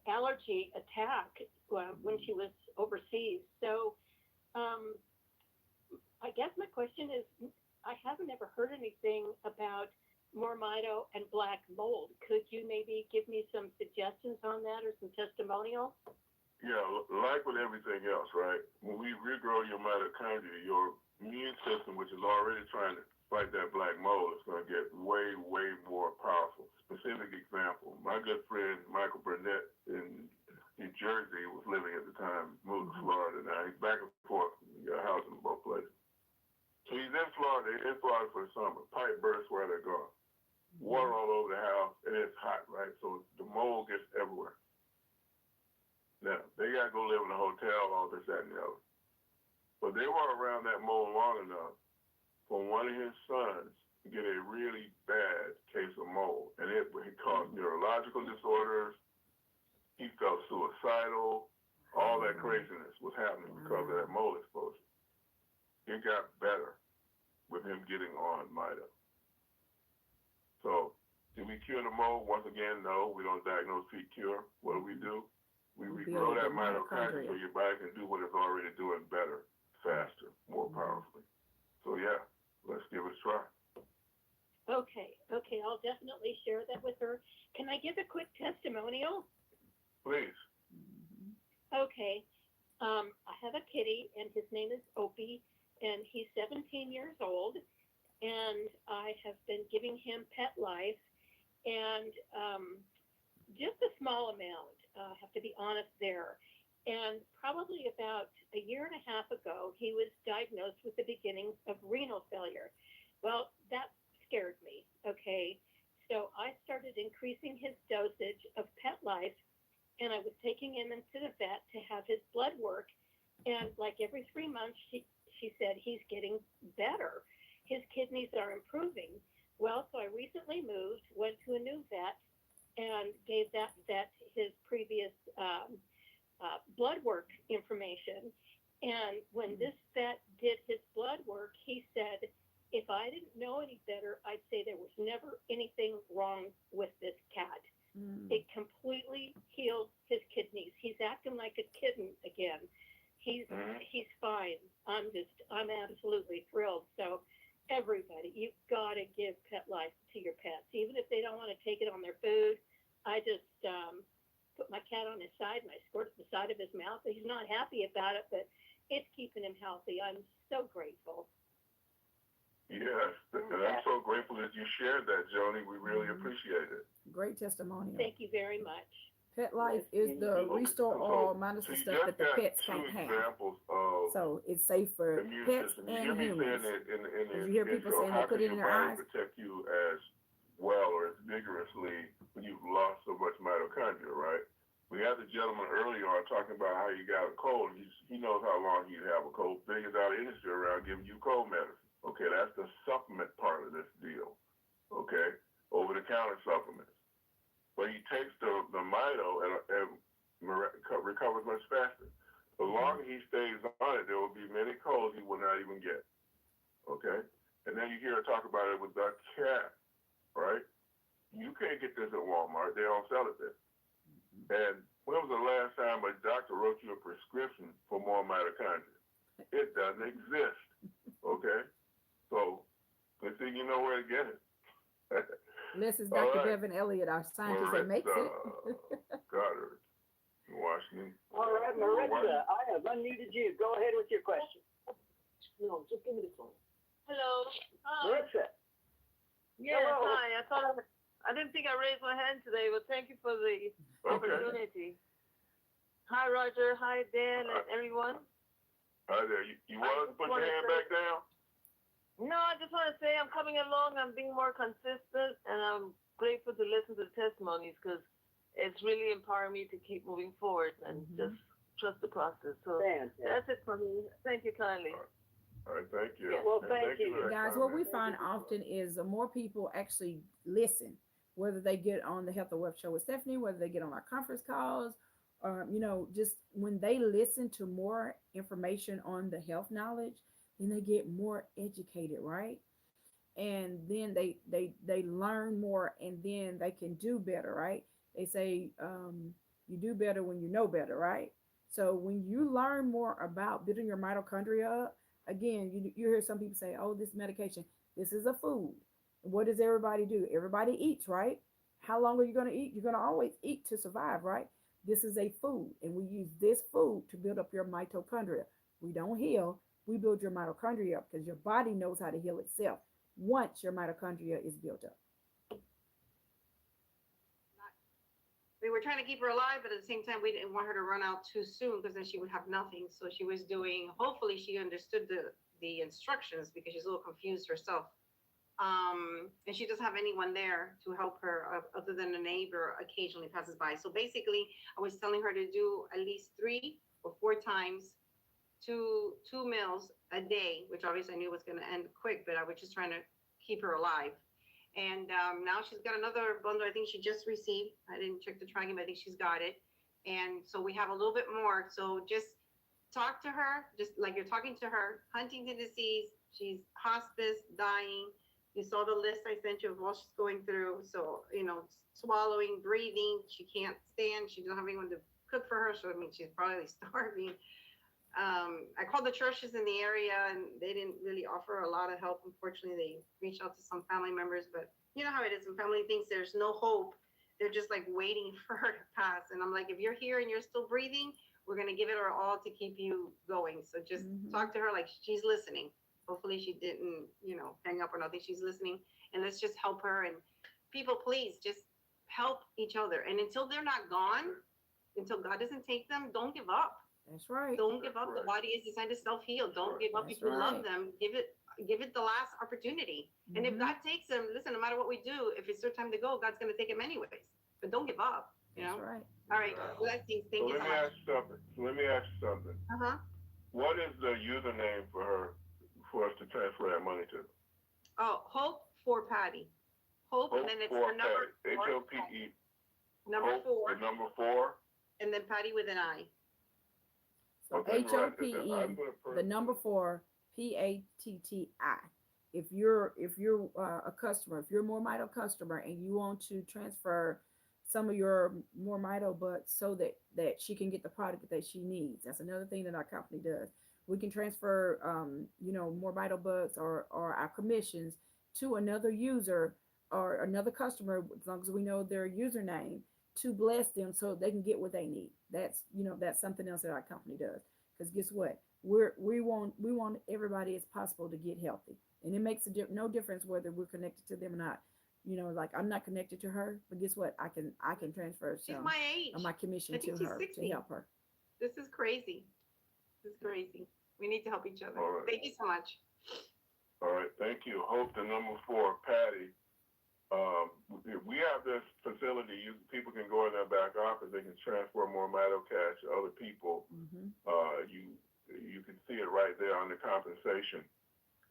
allergy attack when she was overseas. So I guess my question is, I haven't ever heard anything about MoreMito and black mold. Could you maybe give me some suggestions on that or some testimonials? Yeah, like with everything else, right? When we regrow your mitochondria, your immune system, which is already trying to fight that black mold, is going to get way, way more powerful. Specific example, my good friend Michael Burnett in New Jersey was living at the time, moved to Florida now. He's back and forth. He got a house in both places. So he's in Florida for the summer. Pipe bursts where they're going. Water all over the house, and it's hot, right? So the mold gets everywhere. Now, they got to go live in a hotel, all this, that, and the other. But they were around that mold long enough for one of his sons to get a really bad case of mold. And it caused neurological disorders, he felt suicidal. All that craziness was happening because of that mold exposure. It got better with him getting on Mito. So, did we cure the mold? Once again, no. We don't diagnose, treat, cure. What do? We regrow that mitochondria so your body can do what it's already doing better, faster, more powerfully. So yeah, let's give it a try. Okay, I'll definitely share that with her. Can I give a quick testimonial? Please. Okay, I have a kitty, and his name is Opie, and he's 17 years old, and I have been giving him Petlife, and just a small amount, have to be honest there. And probably about a year and a half ago, he was diagnosed with the beginnings of renal failure. Well, that scared me, okay? So I started increasing his dosage of Petlife, and I was taking him into the vet to have his blood work. And like every 3 months, she said, he's getting better. His kidneys are improving. Well, so I recently moved, went to a new vet, and gave that vet his previous blood work information. And when this vet did his blood work, he said, if I didn't know any better, I'd say there was never anything wrong with this cat. It completely healed his kidneys. He's acting like a kitten again. He's fine. I'm absolutely thrilled. So everybody, you've got to give Petlife to your pets, even if they don't want to take it on their food. I just put my cat on his side and I squirt the side of his mouth. He's not happy about it, but it's keeping him healthy. I'm so grateful. Yes, and I'm so grateful that you shared that, Joni. We really appreciate it. Great testimonial. Thank you very much. Petlife is the restore all minus the stuff that the pets can't have. So it's safe for pets and humans. Did you hear people saying they put it in their eyes? Protect you as well or as vigorously when you've lost so much mitochondria, right? We had the gentleman earlier on talking about how you got a cold. He knows how long you have a cold. Billions out of industry around giving you cold medicine. Okay, that's the supplement part of this deal. Okay, over-the-counter supplements. But he takes the Mito and recovers much faster. The longer he stays on it, there will be many colds he will not even get. Okay, and then you hear her talk about it with the cat, right? You can't get this at Walmart. They don't sell it there. And when was the last time a doctor wrote you a prescription for more mitochondria? It doesn't exist. Okay? So, good thing you know where to get it. Unless it's Dr. Bevan Elliott, our scientist that makes it. Goddard, Washington. All right, Maritza, I have unmuted you. Go ahead with your question. No, just give me the phone. Hello. Maritza. Yes, Hello. hi. I didn't think I raised my hand today, but thank you for the opportunity. Hi, Roger. Hi, Dan, and everyone. Hi there. You want to put your hand back down? No, I just want to say I'm coming along. I'm being more consistent, and I'm grateful to listen to the testimonies because it's really empowering me to keep moving forward and just trust the process. So that's it for me. Thank you kindly. All right, thank you. Yeah. Well, thank you. Guys, what we find often is more people actually listen, whether they get on the Health and Wealth Show with Stephanie, whether they get on our conference calls, or, just when they listen to more information on the health knowledge, then they get more educated, right? And then they learn more, and then they can do better, right? They say you do better when you know better, right? So when you learn more about building your mitochondria up, again, you hear some people say, oh, this medication, this is a food. What does everybody do? Everybody eats, right? How long are you going to eat? You're going to always eat to survive, right? This is a food, and we use this food to build up your mitochondria. We don't heal, we build your mitochondria up because your body knows how to heal itself once your mitochondria is built up. We were trying to keep her alive, but at the same time, we didn't want her to run out too soon because then she would have nothing. So she was doing, hopefully she understood the instructions because she's a little confused herself. And she doesn't have anyone there to help her other than a neighbor occasionally passes by. So basically, I was telling her to do at least 3 or 4 times, two meals a day, which obviously I knew was going to end quick, but I was just trying to keep her alive. And now she's got another bundle I think she just received. I didn't check the tracking, but I think she's got it. And so we have a little bit more. So just talk to her, just like you're talking to her. Huntington disease, she's hospice, dying. You saw the list I sent you of what she's going through. So, you know, swallowing, breathing, she can't stand, she doesn't have anyone to cook for her. So, I mean, she's probably starving. I called the churches in the area and they didn't really offer a lot of help. Unfortunately, they reached out to some family members, but you know how it is when family thinks there's no hope. They're just like waiting for her to pass. And I'm like, if you're here and you're still breathing, we're going to give it our all to keep you going. So just talk to her like she's listening. Hopefully she didn't, you know, hang up or nothing. She's listening. And let's just help her. And people, please just help each other. And until they're not gone, until God doesn't take them, don't give up. That's right. Don't give up. The body is designed to self-heal. Don't give up. If you love them, give it the last opportunity. And if God takes them, listen, no matter what we do, if it's their time to go, God's going to take them anyways. But don't give up. You know? That's right. All right. Blessings. Thank you so much. Let me ask you something. What is the username for her, for us to transfer that money to? Oh, Hope for Patty. Hope, and then it's her number. HOPE. Number 4. The number 4. And then Patty with an I. So HOPE, the number 4, PATTI. If you're a customer, if you're a MoreMito customer and you want to transfer some of your MoreMito bucks so that she can get the product that she needs, that's another thing that our company does. We can transfer, you know, MoreMito bucks or our commissions to another user or another customer, as long as we know their username, to bless them so they can get what they need. That's, you know, that's something else that our company does. Because guess what? We want everybody as possible to get healthy, and it makes no difference whether we're connected to them or not. You know, like I'm not connected to her, but guess what? I can transfer some my age. of my commission to her 60. to help her. This is crazy. This is crazy. We need to help each other. All right. Thank you so much. All right, thank you. Hope the number 4, Patty. We have this facility. People can go in their back office. They can transfer MoreMito cash to other people. You can see it right there under compensation,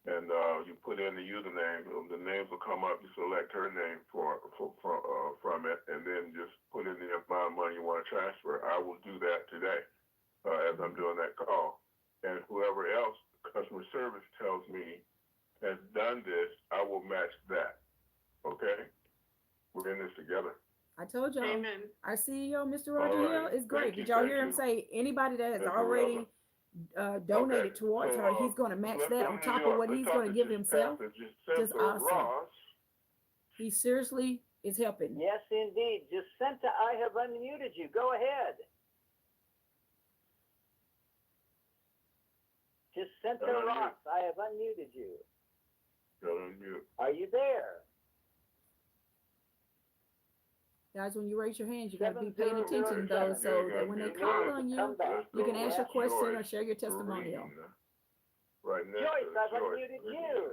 and you put in the username. The names will come up. You select her name from it, and then just put in the amount of money you want to transfer. I will do that today as I'm doing that call, and whoever else customer service tells me has done this, I will match that. Okay? We're in this together. I told y'all. Amen. Our CEO, Mr. Roger Hill, is great. Did y'all hear him say anybody that has Thank you, already donated towards her, he's going to match that on top of what he's going to give himself? Just awesome. Ross. He seriously is helping. Yes, indeed. Jacinta, I have unmuted you. Go ahead. Jacinta Ross, I have unmuted you. Got unmute. Are you there? Guys, when you raise your hands, you got to be paying attention though, so that when they call on you, you can ask your question or share your testimonial. Right next Joyce, I've unmuted you.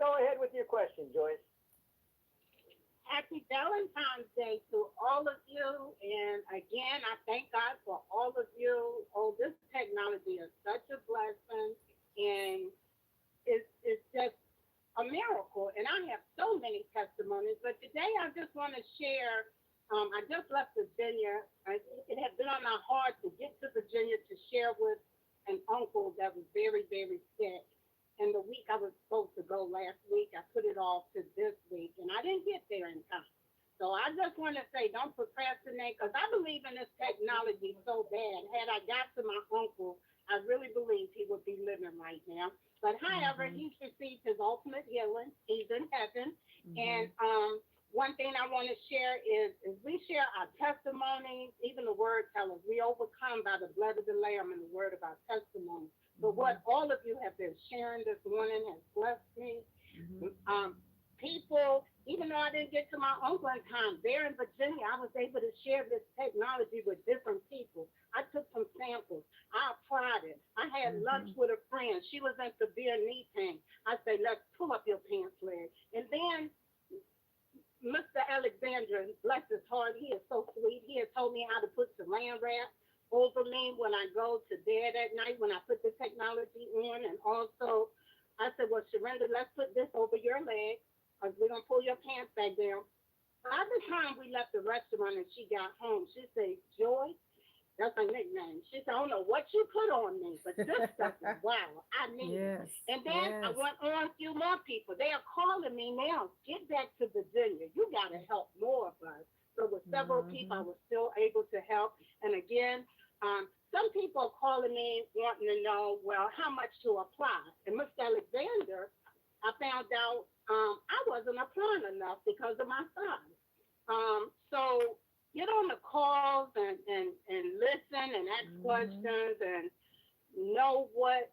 Go ahead with your question, Joyce. Happy Valentine's Day to all of you. And again, I thank God for all of you. Oh, this technology is such a blessing. And it's just a miracle. And I have so many testimonies. But today I just want to share, I just left Virginia. It had been on my heart to get to Virginia to share with an uncle that was very, very sick. And the week I was supposed to go last week, I put it off to this week, and I didn't get there in time. So I just want to say, don't procrastinate, because I believe in this technology so bad. Had I got to my uncle, I really believe he would be living right now. But however, he's received his ultimate healing. He's in heaven. And one thing I want to share is we share our testimonies. Even the word tells us we overcome by the blood of the Lamb and the word of our testimony. But what all of you have been sharing this morning has blessed me. People, even though I didn't get to my uncle in time, there in Virginia, I was able to share this technology with different people. I took some samples. I applied it. I had lunch with a friend. She was in severe knee pain. I said, let's pull up your pants leg. And then Mr. Alexander, bless his heart, he is so sweet. He has told me how to put saran wrap over me when I go to bed at night, when I put the technology on. And also, I said, well, Sharenda, let's put this over your leg, because we're going to pull your pants back down. By the time we left the restaurant and she got home, she said, Joy, that's her nickname. She said, I don't know what you put on me, but this stuff is wow. I need it. And then I went on a few more people. They are calling me now. Get back to Virginia. You got to help more of us. So with several people, I was still able to help. And again, some people are calling me wanting to know, well, how much to apply. And Mr. Alexander, I found out I wasn't applying enough because of my size. So get on the calls and listen and ask questions and know what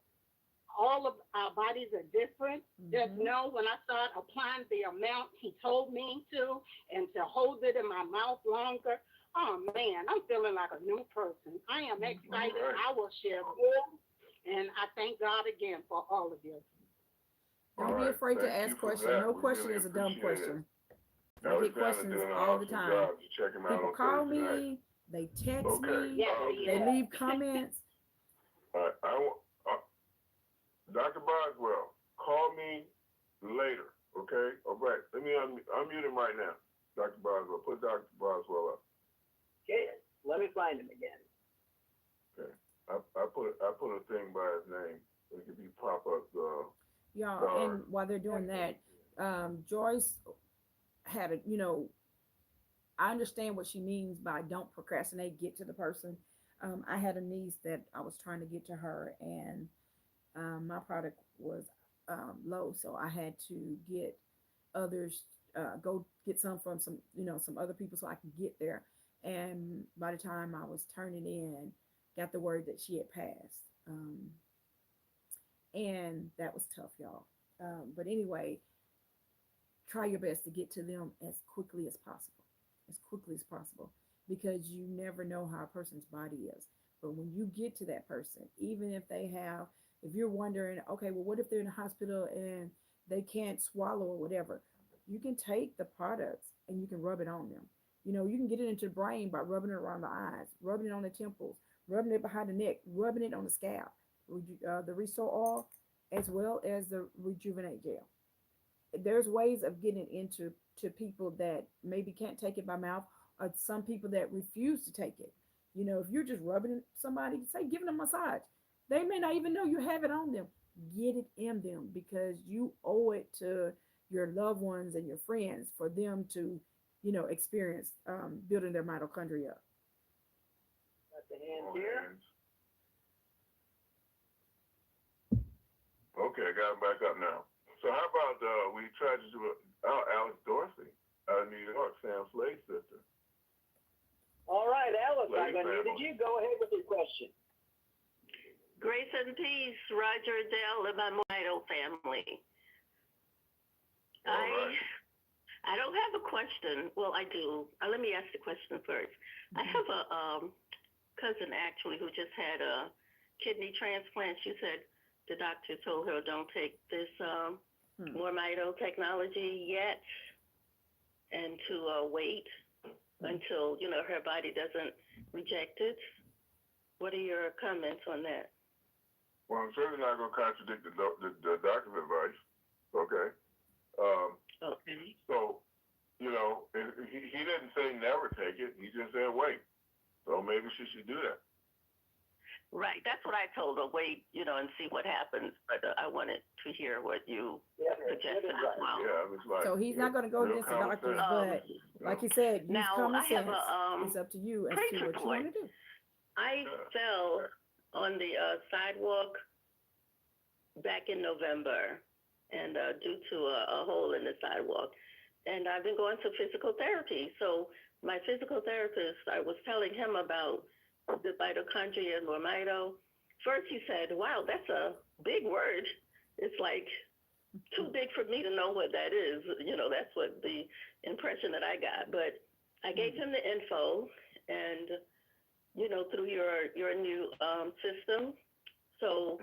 all of our bodies are different. Just know when I start applying the amount he told me to and to hold it in my mouth longer, oh man, I'm feeling like a new person. I am excited. I will share more. And I thank God again for all of you. Don't be afraid to ask questions. No question is a dumb question. I get questions all the time. People call me, they text me, they leave comments. Dr. Boswell, call me later, okay? All right, let me unmute him right now. Dr. Boswell, put Dr. Boswell up. Okay, let me find him again. Okay, I put a thing by his name. It could be pop-up. Y'all, and while they're doing that, Joyce had a, I understand what she means by don't procrastinate, get to the person. I had a niece that I was trying to get to her, and my product was low, so I had to get others, go get some from some other people so I could get there. And by the time I was turning in, got the word that she had passed. And that was tough, y'all. But anyway, try your best to get to them as quickly as possible, because you never know how a person's body is. But when you get to that person, even if you're wondering, okay, well, what if they're in the hospital and they can't swallow or whatever, you can take the products and you can rub it on them. You can get it into the brain by rubbing it around the eyes, rubbing it on the temples, rubbing it behind the neck, rubbing it on the scalp. The Restore Oil, as well as the Rejuvenate Gel. There's ways of getting it into people that maybe can't take it by mouth, or some people that refuse to take it. If you're just rubbing somebody, say giving them a massage, they may not even know you have it on them. Get it in them, because you owe it to your loved ones and your friends for them to, experience building their mitochondria up. Got the hand here. Okay, I got him back up now. So how about we try to do Alice Dorsey out of New York, Sam Slade's sister. All right, Alice, I'm going to need you. Go ahead with your question. Grace and peace, Roger, Dell, and my MoreMito family. I don't have a question. Well, I do. Let me ask the question first. I have a cousin, actually, who just had a kidney transplant. She said the doctor told her, don't take this MoreMito technology yet, and to wait until, her body doesn't reject it. What are your comments on that? Well, I'm certainly not going to contradict the doctor's advice. Okay. Okay. So, he didn't say never take it. He just said wait. So maybe she should do that. Right. That's what I told her. Wait, and see what happens. But I wanted to hear what you suggested as well. Yeah, it's like, So he's not going to go against the doctors, but like you said, use common sense. It's up to you as to what you want to do. I fell on the sidewalk back in November, and due to a hole in the sidewalk. And I've been going to physical therapy. So my physical therapist, I was telling him about the mitochondria and MoreMito. First he said, wow, that's a big word. It's like too big for me to know what that is. That's what the impression that I got. But I gave him the info, and, through your new system. So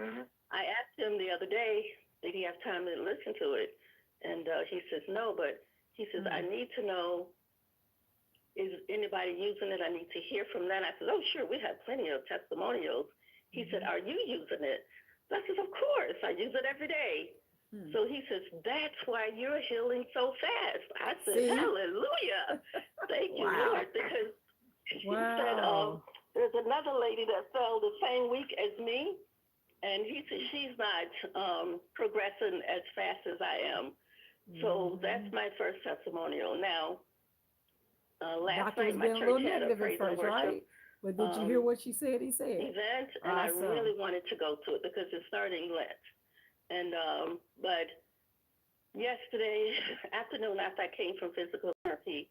I asked him the other day, did he have time to listen to it? And he says, no, but he says, I need to know, is anybody using it? I need to hear from that. I said, oh, sure, we have plenty of testimonials. He said, are you using it? So I said, of course, I use it every day. So he says, that's why you're healing so fast. I said, See? hallelujah. Thank you, Wow. Lord, because he said, Wow. there's another lady that fell the same week as me, and he said she's not progressing as fast as I am. So that's my first testimonial. Now, last Doctor was night my being a church little had a negative at praise and first, worship right? But did you hear what she said? He said event, and I awesome. really wanted to go to it because it's starting Lent. And but yesterday afternoon, after I came from physical therapy,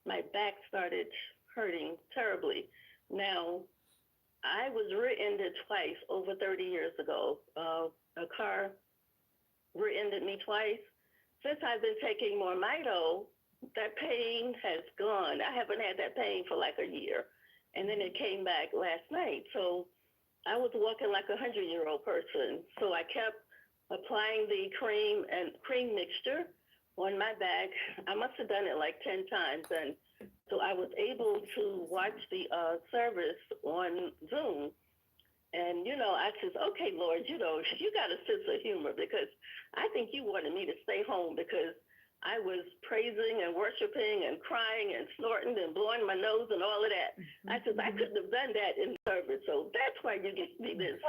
my back started hurting terribly. Now, I was rear-ended twice over 30 years ago. A car rear-ended me twice. Since I've been taking MoreMito, that pain has gone. I haven't had that pain for like a year. And then it came back last night. So I was walking like a 100-year-old person. So I kept applying the cream mixture on my back. I must have done it like 10 times. And so I was able to watch the service on Zoom. And, I says, okay, Lord, you got a sense of humor, because I think you wanted me to stay home because I was praising and worshiping and crying and snorting and blowing my nose and all of that. I said, I couldn't have done that in service. So that's why you give me this.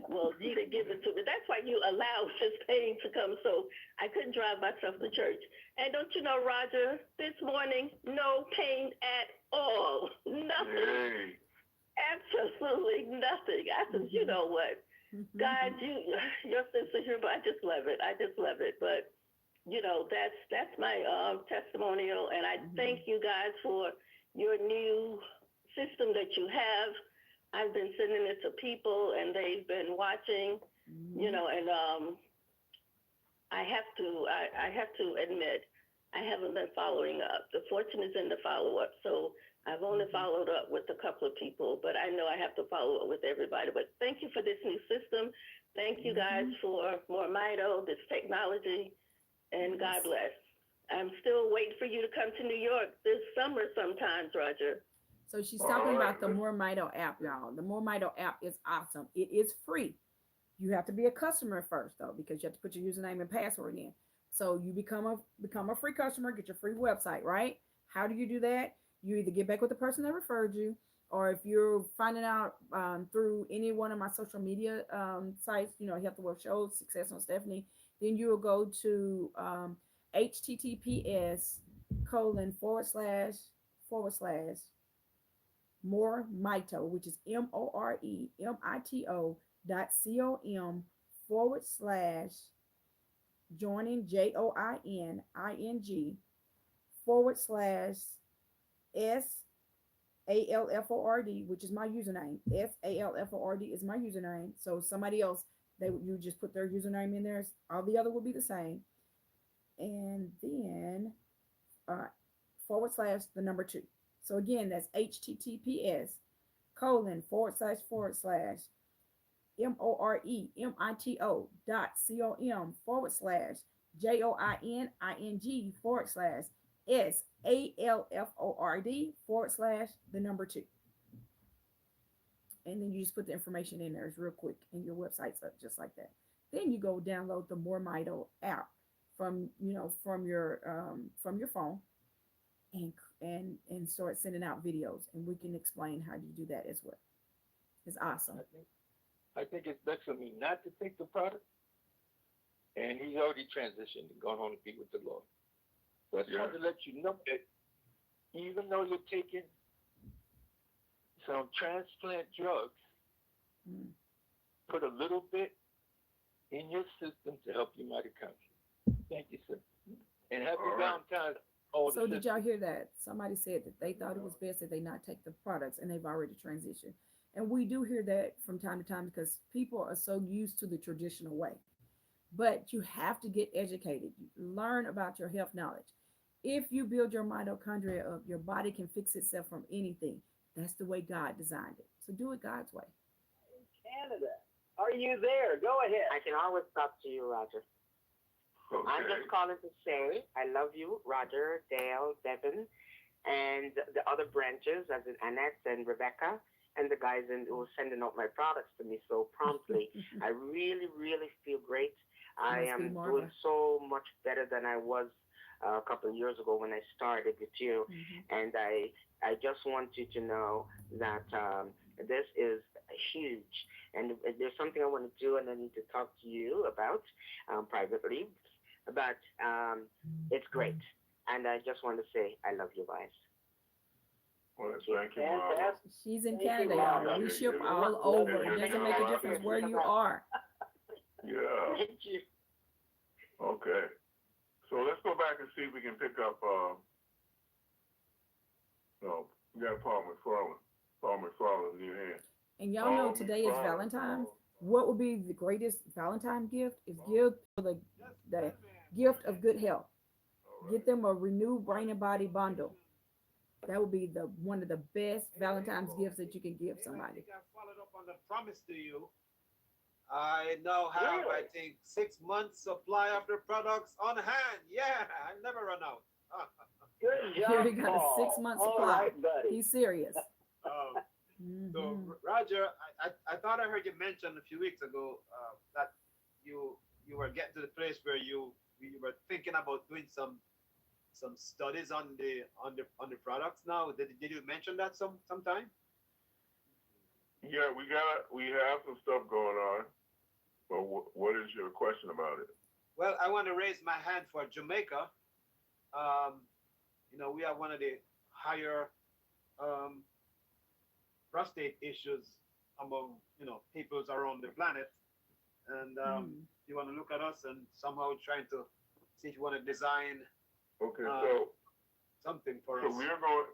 Well, you didn't give it to me. That's why you allow this pain to come. So I couldn't drive myself to church. And don't you know, Roger, this morning, no pain at all. Nothing. Absolutely nothing. I said, you know what? God, your sense of humor, I just love it. I just love it. But that's my testimonial, and I thank you guys for your new system that you have. I've been sending it to people, and they've been watching, and I have to admit, I haven't been following up. The fortune is in the follow-up, so I've only followed up with a couple of people, but I know I have to follow up with everybody. But thank you for this new system. Thank you guys for MoreMito, this technology. And God bless. I'm still waiting for you to come to New York this summer sometimes, Roger. So she's talking about the MoreMito app, y'all. The MoreMito app is awesome. It is free. You have to be a customer first, though, because you have to put your username and password in. So you become a free customer, get your free website, right? How do you do that? You either get back with the person that referred you, or if you're finding out through any one of my social media sites, Health the World Shows, Success on Stephanie, then you will go to https://MoreMito, which is MoreMito.com/joining joining/SALFORD, which is my username. SALFORD is my username. So somebody else, you just put their username in there. All the other will be the same. And then /2. So again, that's https://MoreMito.com/join/SALFORD/2. And then you just put the information in there. It's real quick, and your website's up just like that. Then you go download the MoreMito app from your phone, and start sending out videos, and we can explain how you do that as well. It's awesome. I think it's best for me not to take the product, and he's already transitioned and gone home to be with the Lord. So I just want to let you know that even though you're taking some transplant drugs, put a little bit in your system to help your mitochondria. Thank you, sir. And happy Valentine's. So did y'all hear that? Somebody said that they thought it was best that they not take the products, and they've already transitioned. And we do hear that from time to time because people are so used to the traditional way. But you have to get educated. Learn about your health knowledge. If you build your mitochondria up, your body can fix itself from anything. That's the way God designed it. So do it God's way. Canada, are you there? Go ahead. I can always talk to you, Roger. Okay. I'm just calling to say I love you, Roger, Dale, Devin, and the other branches, as in Annette and Rebecca, and the guys who are sending out my products to me so promptly. I really, really feel great. I Must be am Marva. doing so much better than I was a couple of years ago when I started with you. And I just want you to know that this is huge. And if there's something I want to do and I need to talk to you about privately, but it's great. And I just want to say I love you guys. Well, thank you, Mom. She's in Thank you, Canada, y'all. Mom. We ship all over. It doesn't make a difference where you are. Yeah. Thank you. Okay. So let's go back and see if we can pick up, no, we got Paul McFarland. Paul McFarland in your hand. And y'all know today is Valentine's. What would be the greatest Valentine gift is give the gift of good health. Get them a Renew Brain and Body bundle. That would be the one of the best Valentine's gifts that you can give somebody. I followed up on the promise to you. I now have, I think, 6 months supply of the products on hand. Yeah, I never run out. Good job, Here he got a Paul. 6 month All supply. right, buddy. He's serious. So, Roger, I thought I heard you mention a few weeks ago that you were getting to the place where you were thinking about doing some studies on the products now. Did you mention that sometime? Yeah, we have some stuff going on. But what is your question about it? Well, I want to raise my hand for Jamaica. We have one of the higher prostate issues among peoples around the planet, and you want to look at us and somehow trying to see if you want to design something for us. So we're going.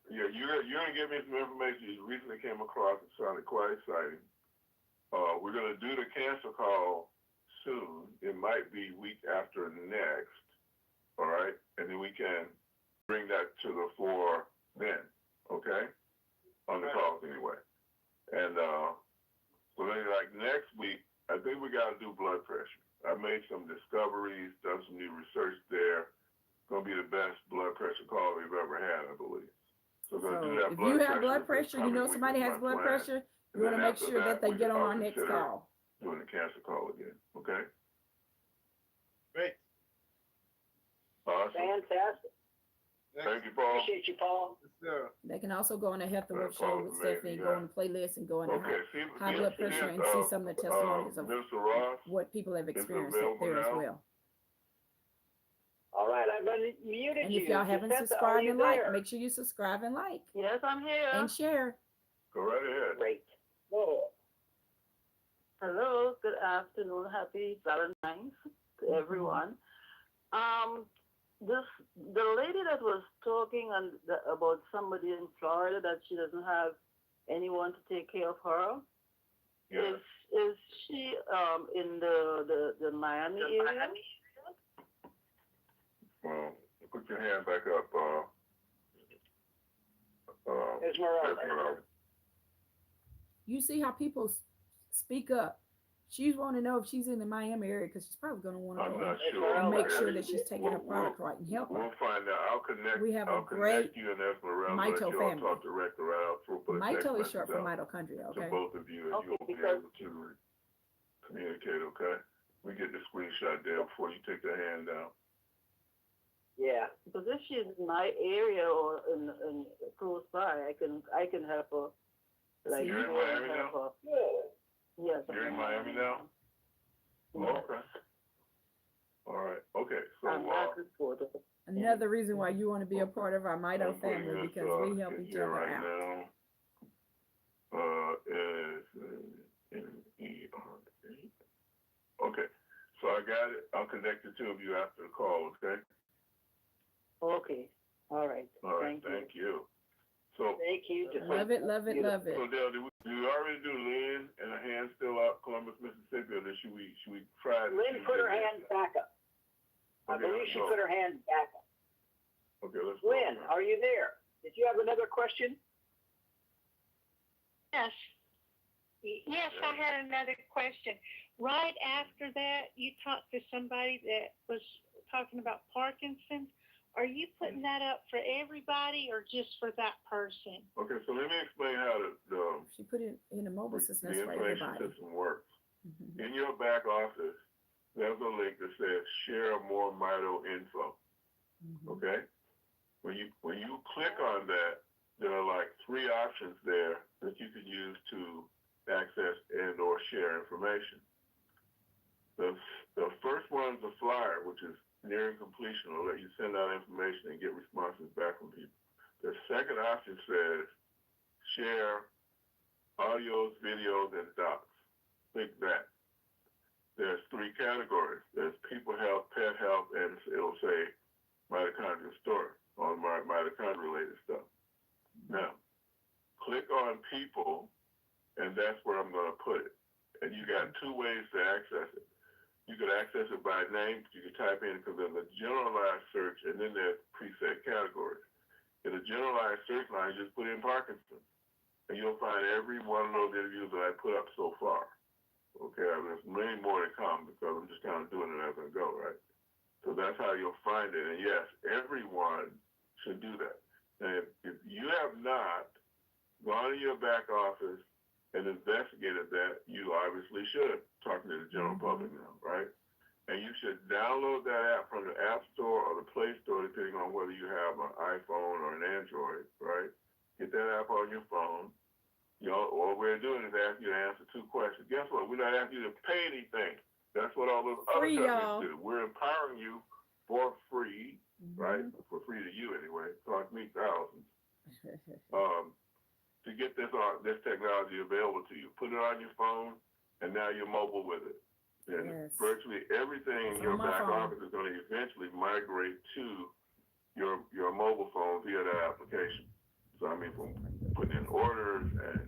Yeah, you're going to give me some information you recently came across. It sounded quite exciting. We're going to do the cancer call soon. It might be week after next. All right, and then we can bring that to the fore then. Okay, on the calls anyway. And so then, like next week, I think we got to do blood pressure. I made some discoveries, done some new research there. It's going to be the best blood pressure call we've ever had, I believe. So we're going to do that. If you have blood pressure, you know somebody has blood pressure, you want to make sure that they get on our next call. Doing the cancer call again, okay? Great. Awesome. Fantastic. Thank you, Paul. Appreciate you, Paul. They can also go on the Health and Wealth Show with Stephanie, go on the playlist and go on the high blood pressure and see some of the testimonies of what people have experienced there as well. All right, I've unmuted And you. if y'all haven't Jacinta, are subscribed you and liked, there? make sure you subscribe and like. Yes, I'm here. And share. Go right ahead. Great. Whoa. Hello, good afternoon, happy Valentine's to everyone. The lady that was talking about somebody in Florida that she doesn't have anyone to take care of her. Yes. Is she in the Miami area? Well, put your hand back up. Esmeralda. You see how people speak up. She's want to know if she's in the Miami area because she's probably going to want to go and make sure that she's taking her product right and help her. We'll find out. I'll connect. We have a I'll great connect you and Esmeralda. Mito you family. Talk direct right out through. Mito is short for mitochondria, okay? To both of you, and you'll be able to communicate, okay? We get the screenshot there before you take the hand down. Yeah. Because if she's in my area or in close by, I can help her. Like you're in Miami now? Yes. You're in Miami now? Yes. Okay. All right. Okay. So Another reason why you want to be a part of our Mito family because we help each other right out. Now, is N-E-R-A. Okay. So I got it. I'll connect the two of you after the call, okay? Okay. All right. All right. Thank you. So thank you. Love it, love it, love it. So Dale, do we already do Lynn and her hand still out, Columbus, Mississippi, or should we try? Lynn put her hand back up. I believe she put her hand back up. Okay, let's go. Lynn, are you there? Did you have another question? Yes. Yes, I had another question. Right after that, you talked to somebody that was talking about Parkinson's. Are you putting that up for everybody or just for that person? Okay, so let me explain how she put it in a mobile system the for information everybody. system works. In your back office, there's a link that says share MoreMito info. Okay? When you click on that, there are like 3 options there that you can use to access and or share information. The first one's a flyer, which is nearing completion. It'll let you send out information and get responses back from people. The second option says share audios, videos, and docs. Click that. There's 3 categories. There's people health, pet health, and it'll say mitochondria story, all mitochondria related stuff. Now, click on people, and that's where I'm going to put it. And you got 2 ways to access it. You could access it by name. You could type in, because there's a generalized search, and then there's preset categories. In the generalized search line, you just put in Parkinson's, and you'll find every one of those interviews that I put up so far. Okay, there's many more to come because I'm just kind of doing it as I go, right? So that's how you'll find it. And yes, everyone should do that. And if you have not gone to your back office and investigated that, you obviously should, talking to the general public now, right? And you should download that app from the App Store or the Play Store, depending on whether you have an iPhone or an Android, right? Get that app on your phone. You know, all we're doing is asking you to answer 2 questions. Guess what? We're not asking you to pay anything. That's what all those other companies do. We're empowering you for free, right? For free to you anyway. Cost me thousands. To get this technology available to you. Put it on your phone, and now you're mobile with it. And virtually everything in your back office is going to eventually migrate to your mobile phone via that application. So I mean, from putting in orders and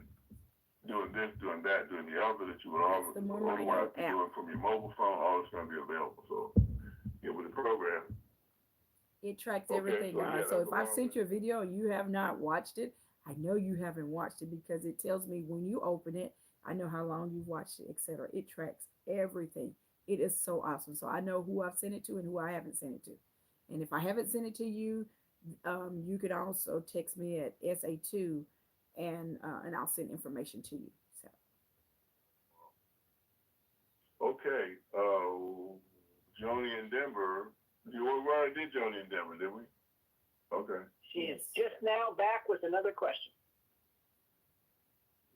doing this, doing that, doing the other that you would otherwise be doing from your mobile phone, all it's going to be available. So get with the program. It tracks everything, guys. So if I sent you a video and you have not watched it, I know you haven't watched it because it tells me when you open it, I know how long you've watched it, etc. It tracks everything. It is so awesome. So I know who I've sent it to and who I haven't sent it to. And if I haven't sent it to you, you could also text me at SA2 and I'll send information to you. So. Okay. Joni in Denver. We already did Joni in Denver, didn't we? Okay. She is just now back with another question.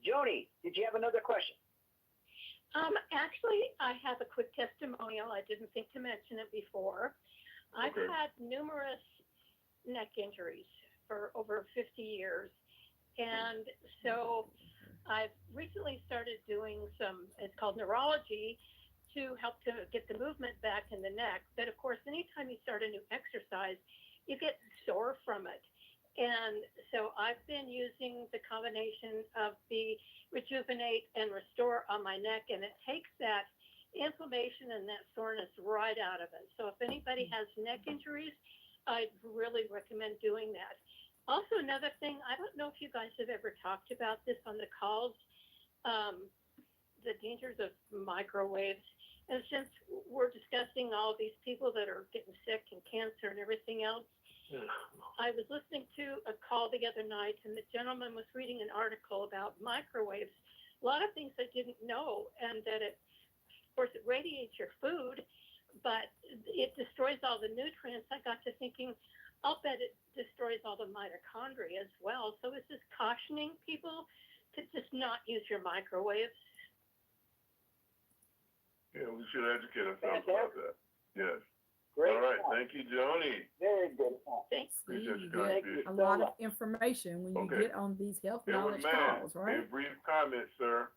Joni, did you have another question? Actually, I have a quick testimonial. I didn't think to mention it before. I've had numerous neck injuries for over 50 years. And so I've recently started doing it's called neurology, to help to get the movement back in the neck. But of course, anytime you start a new exercise, you get sore from it. And so I've been using the combination of the Rejuvenate and Restore on my neck, and it takes that inflammation and that soreness right out of it. So if anybody has neck injuries, I'd really recommend doing that. Also, another thing, I don't know if you guys have ever talked about this on the calls, the dangers of microwaves. And since we're discussing all these people that are getting sick and cancer and everything else, I was listening to a call the other night, and the gentleman was reading an article about microwaves. A lot of things I didn't know, and that it, of course, it radiates your food, but it destroys all the nutrients. I got to thinking, I'll bet it destroys all the mitochondria as well. So is this cautioning people to just not use your microwaves? Yeah, we should educate ourselves about that. Yes. Great. All right. Thank you, Joni. Very good. Thanks, Appreciate Steve. your You contribution. get a lot of information when you get on these health knowledge calls, right? A brief comment, sir.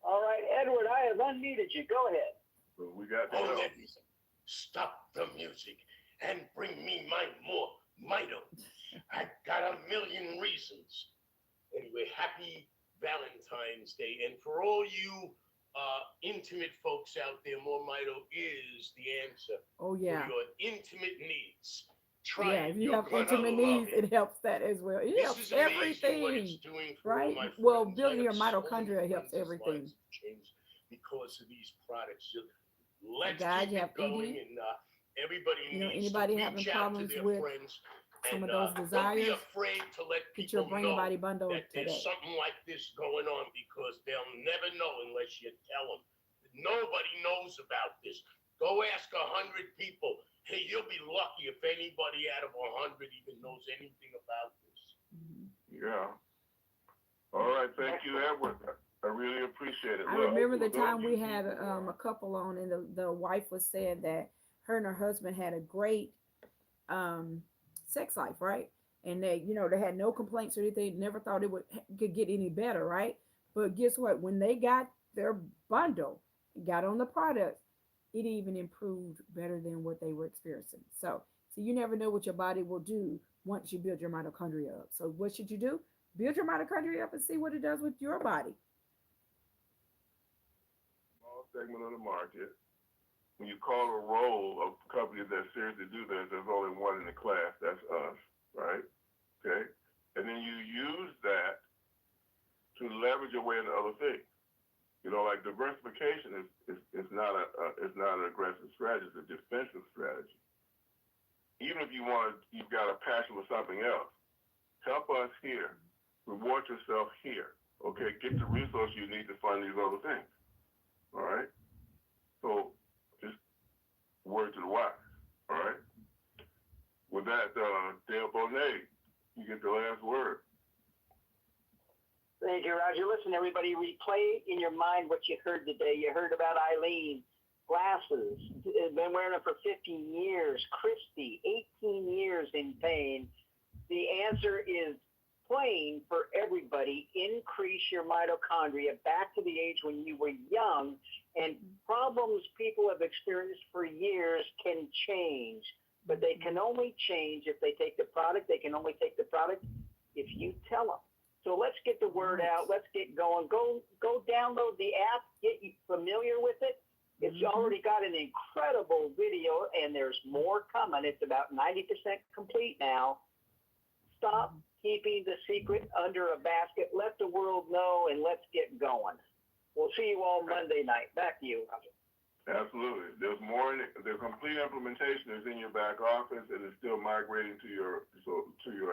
All right, Edward, I have unmuted you. Go ahead. So we got Hold everything. Stop the music and bring me my MoreMito. I've got a million reasons. Anyway, happy Valentine's Day. And for all you intimate folks out there, MoreMito is the answer Oh, yeah. for your intimate needs. Try Yeah, it. if you You're have gonna intimate love needs, it helps that as well. It This helps is amazing what everything, it's doing for all right? my Well, friends. building I your have so many mitochondria helps friends' everything. lives have changed because of these products. Let's Guys, keep you it have going, ED. and everybody You know, needs anybody to having reach out to problems their with friends. some And of those don't be desires, afraid to let get your people brain know body bundle that there's today. something like this going on, because they'll never know unless you tell them. Nobody knows about this. Go ask 100 people. Hey, you'll be lucky if anybody out of 100 even knows anything about this. Yeah. All right. Thank you, Edward. I really appreciate it. I remember the time we had a couple on, and the wife was saying that her and her husband had a great sex life, right? And they, they had no complaints or anything. Never thought it could get any better, right? But guess what? When they got their bundle, got on the product, it even improved better than what they were experiencing. So you never know what your body will do once you build your mitochondria up. So what should you do? Build your mitochondria up and see what it does with your body. Small segment of the market. When you call a roll of companies that seriously do this, there's only one in the class. That's us, right? Okay. And then you use that to leverage your way into other things. Like diversification is not an aggressive strategy; it's a defensive strategy. Even if you've got a passion for something else, help us here. Reward yourself here. Okay, get the resources you need to fund these other things. All right. So just word to the wise. All right. With that, Dale Bonet, you get the last word. Thank you, Roger. Listen, everybody, replay in your mind what you heard today. You heard about Eileen, glasses, been wearing them for 15 years. Christy, 18 years in pain. The answer is plain for everybody. Increase your mitochondria back to the age when you were young, and problems people have experienced for years can change, but they can only change if they take the product. They can only take the product if you tell them. So let's get the word out. Let's get going. Go download the app. Get familiar with it. It's already got an incredible video, and there's more coming. It's about 90% complete now. Stop keeping the secret under a basket. Let the world know, and let's get going. We'll see you all Monday night. Back to you, Roger. Absolutely. There's more. The complete implementation is in your back office, and it's still migrating to your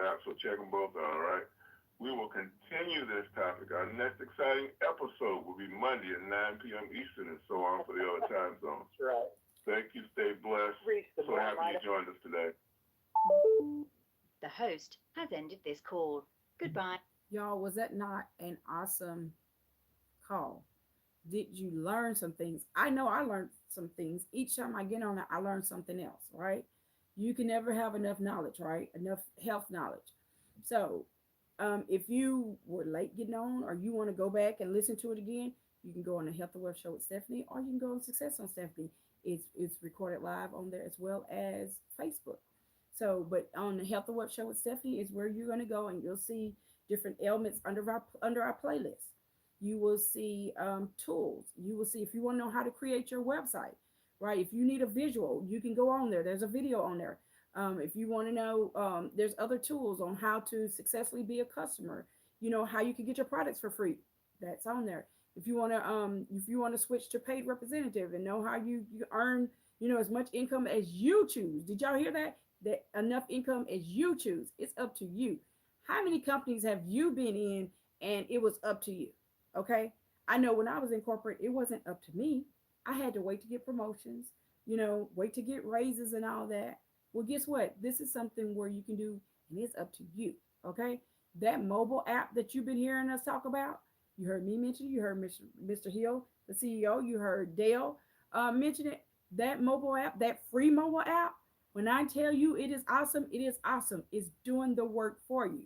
app. So check them both out. All right. We will continue this topic. Our next exciting episode will be Monday at 9 p.m. Eastern and so on for the other time zones. That's right. Thank you. Stay blessed. So happy you joined us today. The host has ended this call. Goodbye. Y'all, was that not an awesome call? Did you learn some things? I know I learned some things. Each time I get on it, I learn something else, right? You can never have enough knowledge, right? Enough health knowledge. So if you were late getting on, or you want to go back and listen to it again, you can go on the Health and Wealth Show with Stephanie, or you can go on Success on Stephanie. It's recorded live on there as well as Facebook. So, but on the Health and Wealth Show with Stephanie is where you're going to go, and you'll see different elements under our playlist. You will see tools. You will see if you want to know how to create your website, right? If you need a visual, you can go on there. There's a video on there. If you want to know, there's other tools on how to successfully be a customer, how you can get your products for free. That's on there. If you want to switch to paid representative and know how you earn, as much income as you choose. Did y'all hear that? That enough income as you choose. It's up to you. How many companies have you been in and it was up to you? Okay. I know when I was in corporate, it wasn't up to me. I had to wait to get promotions, wait to get raises and all that. Well, guess what? This is something where you can do, and it's up to you, okay? That mobile app that you've been hearing us talk about, you heard me mention it, you heard Mr. Hill, the CEO, you heard Dale mention it. That mobile app, that free mobile app, when I tell you it is awesome, it is awesome. It's doing the work for you.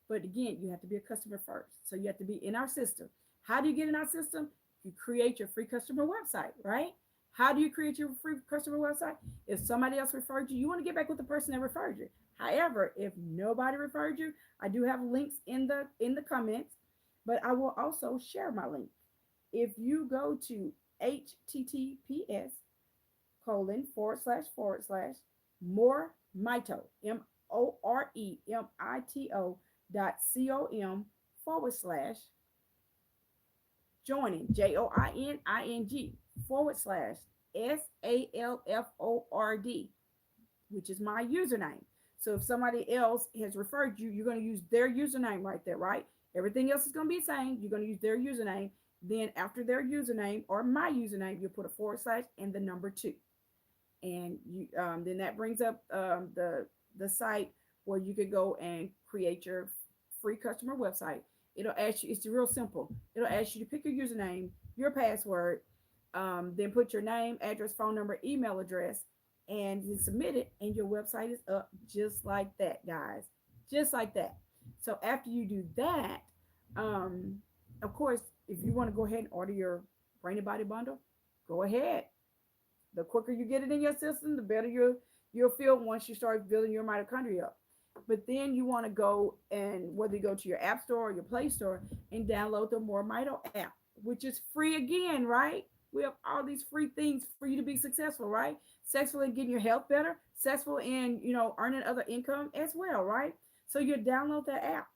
But again, you have to be a customer first. So you have to be in our system. How do you get in our system? You create your free customer website, right? How do you create your free customer website? If somebody else referred you, you want to get back with the person that referred you. However, if nobody referred you, I do have links in the comments, but I will also share my link. If you go to https://MoreMito, MoreMito.com/joining, joining/SALFORD, which is my username. So if somebody else has referred you, you're going to use their username right there, right? Everything else is going to be the same. You're going to use their username, Then after their username or my username, you put a / and the number 2. And you then that brings up the site where you could go and create your free customer website. It'll ask you, it's real simple. It'll ask you to pick your username, your password, then put your name, address, phone number, email address, and you submit it, and your website is up just like that, guys. Just like that. So after you do that, of course, if you want to go ahead and order your brain and body bundle, go ahead. The quicker you get it in your system, the better you'll feel once you start building your mitochondria up. But then you want to go, and whether you go to your app store or your Play Store, and download the MoreMito app, which is free again, right? We have all these free things for you to be successful, right? Successful in getting your health better, successful in, earning other income as well, right? So you download that app.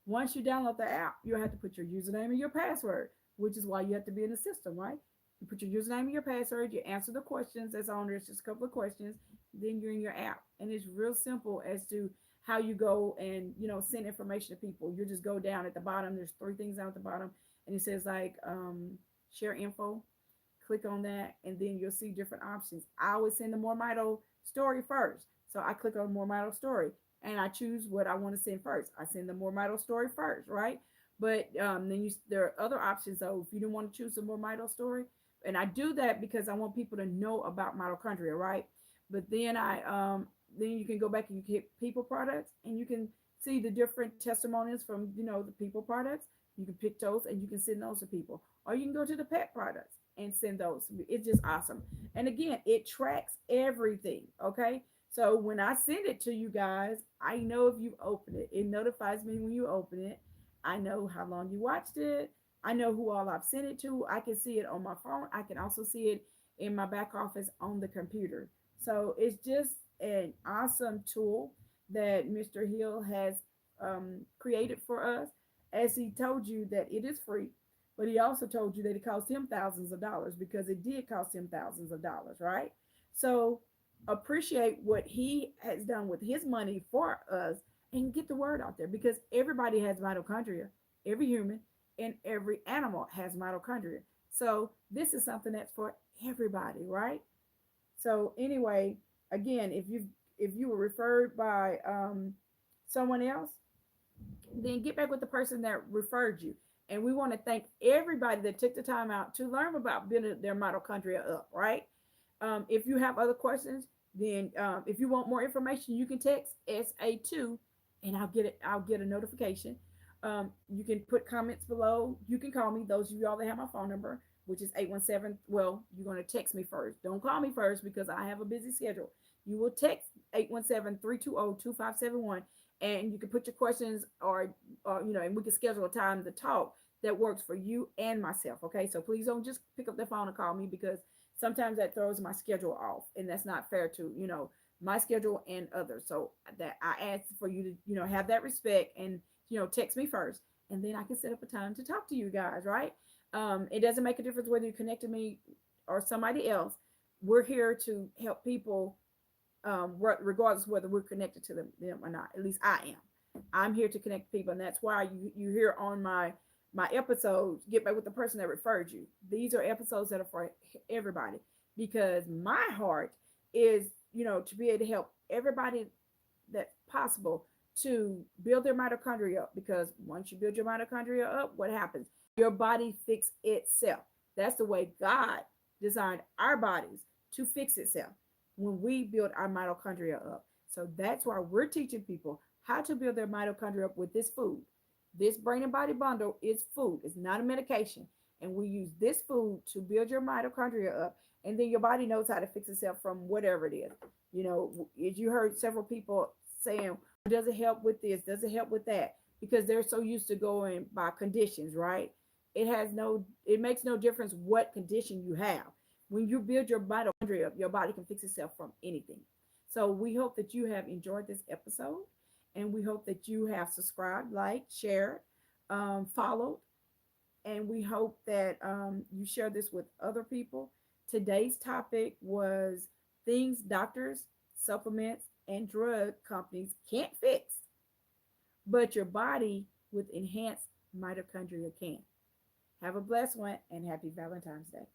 Once you download the app, you have to put your username and your password, which is why you have to be in the system, right? You put your username and your password, you answer the questions that's on there, it's just a couple of questions, then you're in your app. And it's real simple as to how you go and, send information to people. You just go down at the bottom, there's 3 things down at the bottom, and it says like share info. Click on that, and then you'll see different options. I always send the MoreMito story first. So I click on MoreMito story, and I choose what I want to send first. I send the MoreMito story first, right? But then there are other options. So if you don't want to choose the MoreMito story, and I do that because I want people to know about mitochondria, right? But then then you can go back and you can hit people products, and you can see the different testimonials from the people products. You can pick those and you can send those to people, or you can go to the pet products and send those. It's just awesome. And again, it tracks everything. Okay. So when I send it to you guys, I know if you open it. It notifies me when you open it. I know how long you watched it. I know who all I've sent it to. I can see it on my phone. I can also see it in my back office on the computer. So it's just an awesome tool that Mr. Hill has created for us. As he told you that it is free, but he also told you that it cost him thousands of dollars, because it did cost him thousands of dollars, right? So appreciate what he has done with his money for us and get the word out there, because everybody has mitochondria. Every human and every animal has mitochondria. So this is something that's for everybody, right? So anyway, again, if you were referred by someone else, then get back with the person that referred you. And we want to thank everybody that took the time out to learn about building their mitochondria up, right? If you have other questions, then if you want more information, you can text SA2 and I'll get a notification. You can put comments below. You can call me. Those of you all that have my phone number, which is 817. Well, you're going to text me first. Don't call me first because I have a busy schedule. You will text 817-320-2571. And you can put your questions or and we can schedule a time to talk that works for you and myself. Okay. So please don't just pick up the phone and call me, because sometimes that throws my schedule off, and that's not fair to, my schedule and others. So that I ask for you to, have that respect and, text me first, and then I can set up a time to talk to you guys. Right. It doesn't make a difference whether you connect to me or somebody else. We're here to help people, regardless whether we're connected to them or not. At least I am. I'm here to connect people, and that's why you hear on my episodes, get back with the person that referred you. These are episodes that are for everybody, because my heart is, to be able to help everybody that's possible to build their mitochondria up. Because once you build your mitochondria up, what happens? Your body fixes itself. That's the way God designed our bodies, to fix itself when we build our mitochondria up. So that's why we're teaching people how to build their mitochondria up with this food. This brain and body bundle is food. It's not a medication. And we use this food to build your mitochondria up. And then your body knows how to fix itself from whatever it is. As you heard several people saying, does it help with this? Does it help with that? Because they're so used to going by conditions, right? It makes no difference what condition you have. When you build your mitochondria up, your body can fix itself from anything. So we hope that you have enjoyed this episode, and we hope that you have subscribed, liked, shared, followed, and we hope that you share this with other people. Today's topic was things doctors, supplements, and drug companies can't fix, but your body with enhanced mitochondria can. Have a blessed one and happy Valentine's Day.